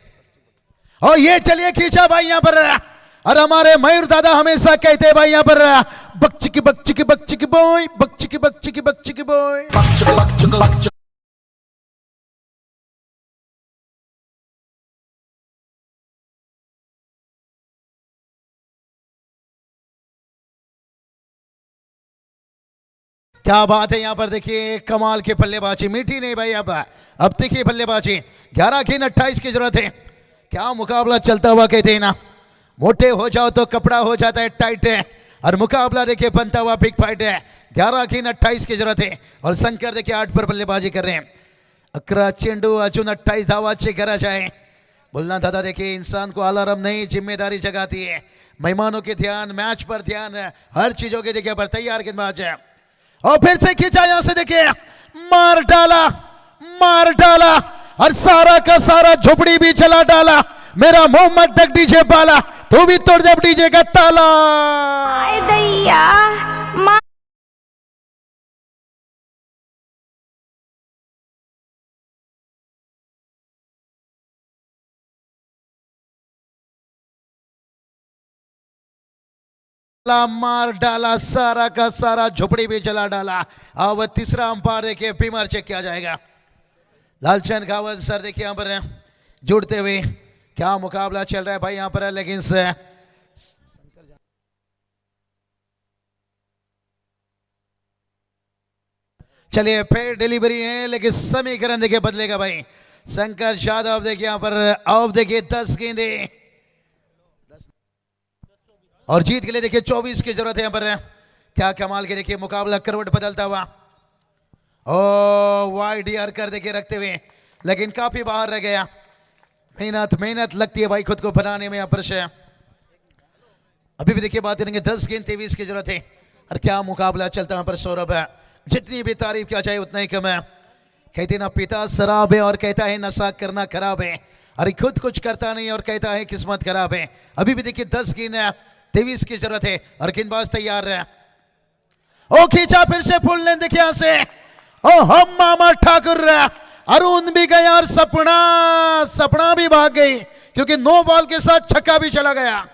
और ये चलिए खींचा भाई यहाँ पर और हमारे मयूर दादा हमेशा कहते हैं भाई यहाँ पर बच्ची की बॉय क्या बात है यहाँ पर देखिए कमाल की बल्लेबाजी, मीठी नहीं भाई। अब देखिए बल्लेबाजी 11 गेंद 28 की जरूरत है। क्या मुकाबला चलता हुआ कहते हैं ना, मोटे हो जाओ तो कपड़ा हो जाता है टाइट है, और मुकाबला देखिए बनता हुआ बिग फाइट है। 11 गेंद 28 की जरूरत है और शंकर देखिए 8 पर बल्लेबाजी कर रहे हैं। 11 चेंडू अजून 28 धावाची गरज आहे। बोलना दादा देखिए इंसान को अलार्म नहीं जिम्मेदारी जगाती है, मेहमानों के ध्यान, मैच पर ध्यान, हर चीजों के देखिए पर तैयार गेंदबाज है। और फिर से खींचा यहां से देखिए, मार डाला और सारा का सारा झोपड़ी भी चला डाला। मेरा मोहम्मद तक डीजे पाला, तू भी तोड़ दे डीजे का ताला।
आय दैया मा
मार डाला, सारा का सारा झोपड़ी भी जला डाला। अब तीसरा अंपायर देखिए बीमार चेक किया जाएगा। लालचंद खावत सर देखिए यहाँ पर जुड़ते हुए, क्या मुकाबला चल रहा है भाई यहाँ पर, लेकिन से चलिए फिर डिलीवरी है, लेकिन समीकरण देखिए बदलेगा भाई। शंकर यादव देखिए यहाँ पर ऑफ देखिए 10 गेंदे और जीत के लिए देखिए 24 की जरूरत है यहाँ पर। क्या कमाल के देखिए मुकाबला करवट बदलता हुआ। ओ वाइड यार कर देखिए रखते हुए, लेकिन काफी बाहर रह गया। मेहनत लगती है भाई खुद को बनाने में यहाँ पर से। अभी भी देखिए बात करेंगे 10 गेंद 23 की जरूरत है। और क्या मुकाबला चलता है यहाँ पर सौरभ है, जितनी भी तारीफ किया जाए उतना ही कम है। कहते ना पिता शराब है और कहता है नशा करना खराब है, अरे खुद कुछ करता नहीं और कहता है किस्मत खराब है। अभी भी देखिए 10 गेंद 23 की जरूरत है और गेंदबाज तैयार है। ओ खींचा फिर से फुल लेन देखिए यहां से। ओ हम मामा ठाकुर, अरुण भी गया और सपना भी भाग गई, क्योंकि 9 बॉल के साथ छक्का भी चला गया।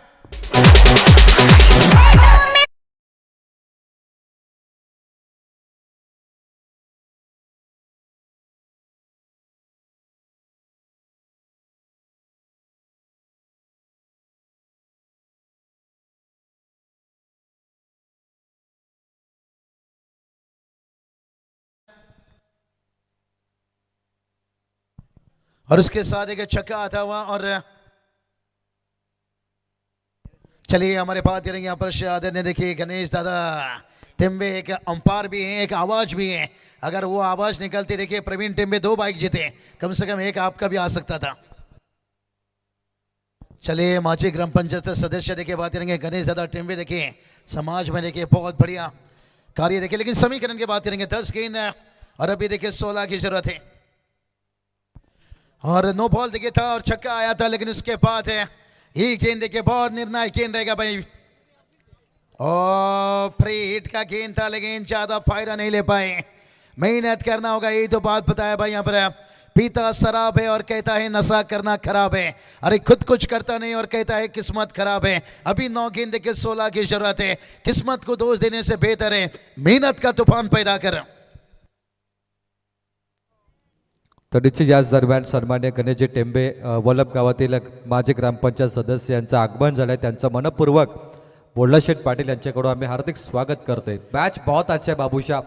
और उसके साथ एक छक्का आता हुआ। और चलिए हमारे पास करेंगे यहाँ पर शहादत ने देखिए गणेश दादा टिम्बे एक अंपायर भी हैं, एक आवाज भी है। अगर वो आवाज निकलती देखिए प्रवीण टिम्बे 2 बाइक जीते, कम से कम एक आपका भी आ सकता था। चलिए माची ग्राम पंचायत सदस्य देखिए बात करेंगे गणेश दादा टिम्बे देखिए समाज में देखिए बहुत बढ़िया कार्य देखिए। लेकिन समीकरण की बात करेंगे 10 गेंद और अभी देखिए 16 की जरूरत है। और 9 बॉल देखिए था और छक्का आया था, लेकिन उसके बाद है ये गेंद देखिए बहुत निर्णायक गेंद रहेगा भाई। और फ्री हिट का गेंद था, लेकिन ज्यादा फायदा नहीं ले पाए। मेहनत करना होगा, यही तो बात बताया भाई यहाँ पर। पीता शराब है और कहता है नशा करना खराब है, अरे खुद कुछ करता नहीं और कहता है किस्मत खराब है। अभी 9 गेंद देखिए 16 की जरूरत है। किस्मत को दोष देने से बेहतर है मेहनत का तूफान पैदा कर।
तडीची याच दरम्यान सन्मान्य गणेशजी टेंबे वलभ गावातील माजी ग्रामपंचायत सदस्य यांचं आगमन झालंय, त्यांचं मनपूर्वक बोल्लाशेठ पाटील यांच्याकडून आम्ही हार्दिक स्वागत करते। मैच बहुत अच्छा है बाबूशाह,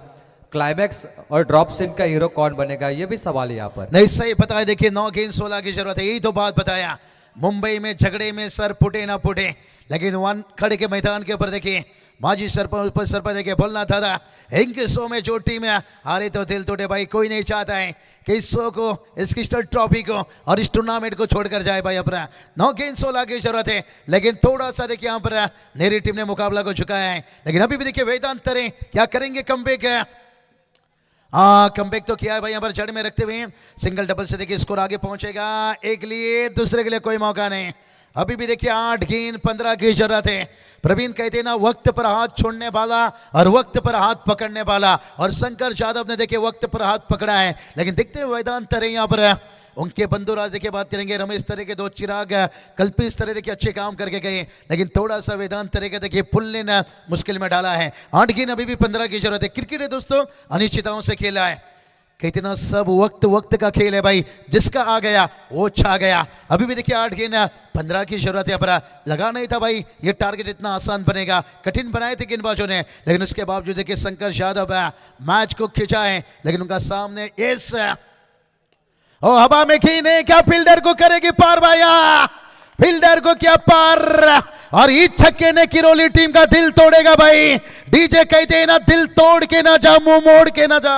क्लाइमैक्स और ड्रॉप सीन का हीरो कौन बनेगा ये भी सवाल है यहाँ पर।
नहीं सही बताया देखिए 9 गेंद 16 की जरूरत है, यही तो बात बताया। मुंबई में झगड़े में सर फुटे ना फुटे, लेकिन वन खड़े के मैदान के ऊपर देखिए माजी सरपंच उप सरपंच देखिए बोलना था इनके शो में जो टीम है हारे तो दिल टूटे भाई। कोई नहीं चाहता है कि इस शो को, इस क्रिस्टल ट्रॉफी को और इस टूर्नामेंट को छोड़कर जाए भाई अपना। 9 गेंद 16 की जरूरत है, लेकिन थोड़ा सा देखिए यहाँ पर नेरी टीम ने मुकाबला को झुकाया है। लेकिन अभी भी देखिए वेदांत तरे क्या करेंगे, कमबैक है। हाँ कमबैक तो किया है भाई यहाँ पर जड़ में रखते हुए। सिंगल डबल से देखिए स्कोर आगे पहुंचेगा, एक लिए दूसरे के लिए कोई मौका नहीं। अभी भी देखिए 8 गेंद 15 की जरूरत है। प्रवीण कहते हैं ना वक्त पर हाथ छोड़ने वाला और वक्त पर हाथ पकड़ने वाला, और शंकर यादव ने देखिए वक्त पर हाथ पकड़ा है। लेकिन देखते हुए वेदांत तरे यहाँ पर उनके बंधुराज देखिए बात करेंगे रमेश तरे के 2 चिराग कल्पित तरे देखिए अच्छे काम करके गए, लेकिन थोड़ा सा वेदांत तरे का देखिए पुल्ले ने मुश्किल में डाला है। 8 गेंद अभी भी 15 की जरूरत है। क्रिकेट है दोस्तों, अनिश्चितताओं से खेला है। कहते ना सब वक्त वक्त का खेल है भाई, जिसका आ गया वो छा गया। अभी भी देखिए 8 गेंद 15 की जरूरत है पर लगा नहीं था भाई, ये टारगेट इतना आसान बनेगा, कठिन बनाए थे गेंदबाजों ने, लेकिन उसके बावजूद देखिए शंकर यादव मैच को खिंचाए, लेकिन उनका सामने इस और हवा में खीने क्या फील्डर को करेगी पार भैया, फील्डर को क्या पार, और इस छक्के ने किरोली टीम का दिल तोड़ेगा भाई। डीजे कहते हैं ना दिल तोड़ के ना जा, मुंह मोड़ के ना जा।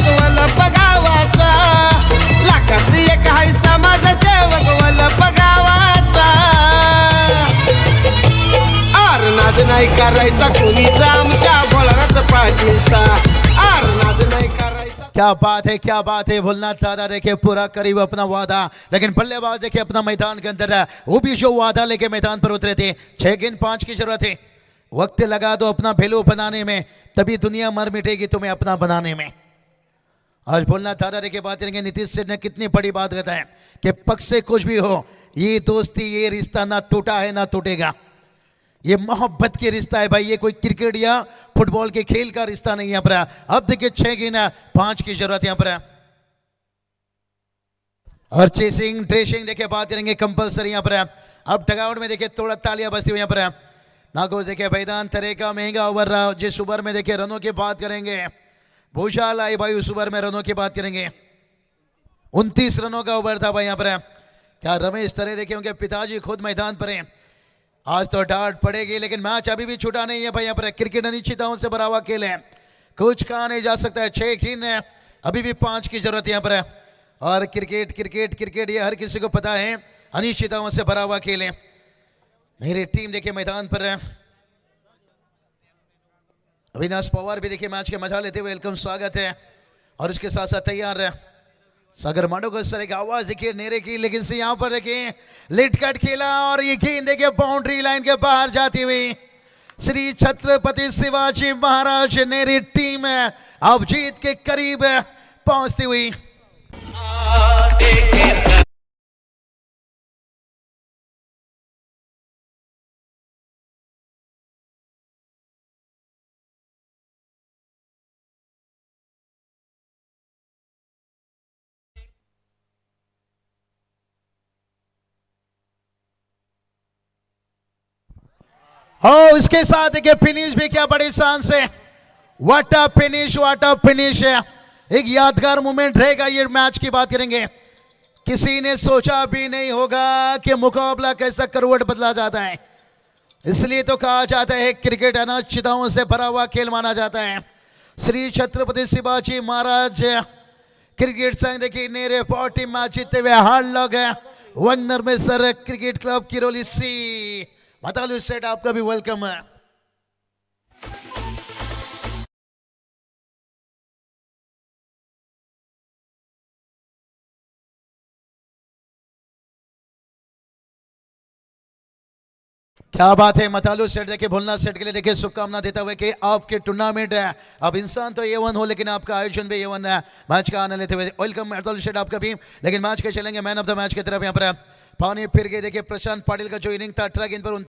वल्लभ गावाचा लाखात एक हाय समाजसेवक वल्लभ गावाचा आरनाद नाही करायचा कोणीचा आमच्या बोलराचा पाटीलचा आरनाद नाही करायचा।
क्या बात है, क्या बात है। भूलना दादा देखिए पूरा करीब अपना वादा, लेकिन बल्लेबाज देखिए अपना मैदान के अंदर वो भी जो वादा लेके मैदान पर उतरे थे। 6 गेंद 5 की जरूरत है, वक्त लगा दो अपना भेलू बनाने में, तभी दुनिया मर मिटेगी तुम्हें अपना बनाने में। आज बोलना दादा देखिए बात करेंगे, नीतीश सेठ ने कितनी बड़ी बात बताया कि पक्ष से कुछ भी हो, ये दोस्ती ये रिश्ता ना टूटा है ना टूटेगा, ये मोहब्बत की रिश्ता है भाई, ये कोई क्रिकेट या फुटबॉल के खेल का रिश्ता नहीं यहाँ पर। अब देखिए 6 गेंद 5 की जरूरत यहाँ पर, और चेसिंग ड्रेसिंग देखिए बात करेंगे कंपलसरी यहाँ पर। अब डगआउट में देखिए थोड़ा तालियां बजती हुई यहाँ पर। नागो देखिए मैदान तरह का महंगा ओवर रहा, जिस ओवर में देखिए रनों की बात करेंगे, भूषाल आई भाई उस ओवर में रनों की बात करेंगे, 29 रनों का ओवर था भाई यहाँ पर। क्या रमेश तरह देखिए उनके पिताजी खुद मैदान पर हैं। आज तो डांट पड़ेगी, लेकिन मैच अभी भी छूटा नहीं है भाई यहाँ पर। क्रिकेट अनिश्चितताओं से भरा हुआ खेल है, कुछ कहा नहीं जा सकता है। 6 गेंद अभी भी 5 की जरूरत है यहाँ पर, और क्रिकेट क्रिकेट क्रिकेट ये हर किसी को पता है अनिश्चितताओं से भरा हुआ खेल है। मेरी टीम देखिए मैदान पर है, अविनाश पवार भी देखिए मैच के मजा लेते हुए वेलकम स्वागत है, और इसके साथ साथ तैयार है सागर मांडो को सर एक आवाज देखिए नेरे की, लेकिन से यहाँ पर देखिए लिट कट खेला, और ये गेंद देखिए बाउंड्री लाइन के बाहर जाती हुई श्री छत्रपति शिवाजी महाराज नेरी टीम अब जीत के करीब पहुंचती हुई। और इसके साथ देखिए फिनिश भी क्या बड़ी शान से, what a finish, what a finish है। एक यादगार मोमेंट रहेगा ये मैच की बात करेंगे। किसी ने सोचा भी नहीं होगा कि मुकाबला कैसा करवट बदला जाता है, इसलिए तो कहा जाता है क्रिकेट अनिश्चितताओं से भरा हुआ खेल माना जाता है। श्री छत्रपति शिवाजी महाराज क्रिकेट संघ देखिए नेरे पार्टी मैच जीतते हुए हार लग वंगनर में sir cricket club Kiroli C बतालू सेट आपका भी वेलकम है। क्या बात है, मतालू सेट देखिए भुलना सेट के लिए देखिए शुभकामना देता हुए कि आपके टूर्नामेंट है, अब इंसान तो A1 हो लेकिन आपका आयोजन भी A1 है। मैच का आनंद लेते हुए वेलकम मतालू सेट आपका भी। लेकिन मैच के चलेंगे मैन ऑफ द मैच की तरफ यहाँ पर पानी फिर गए देखिए प्रशांत पाटिल का जो इनिंग था 18 गेंद पर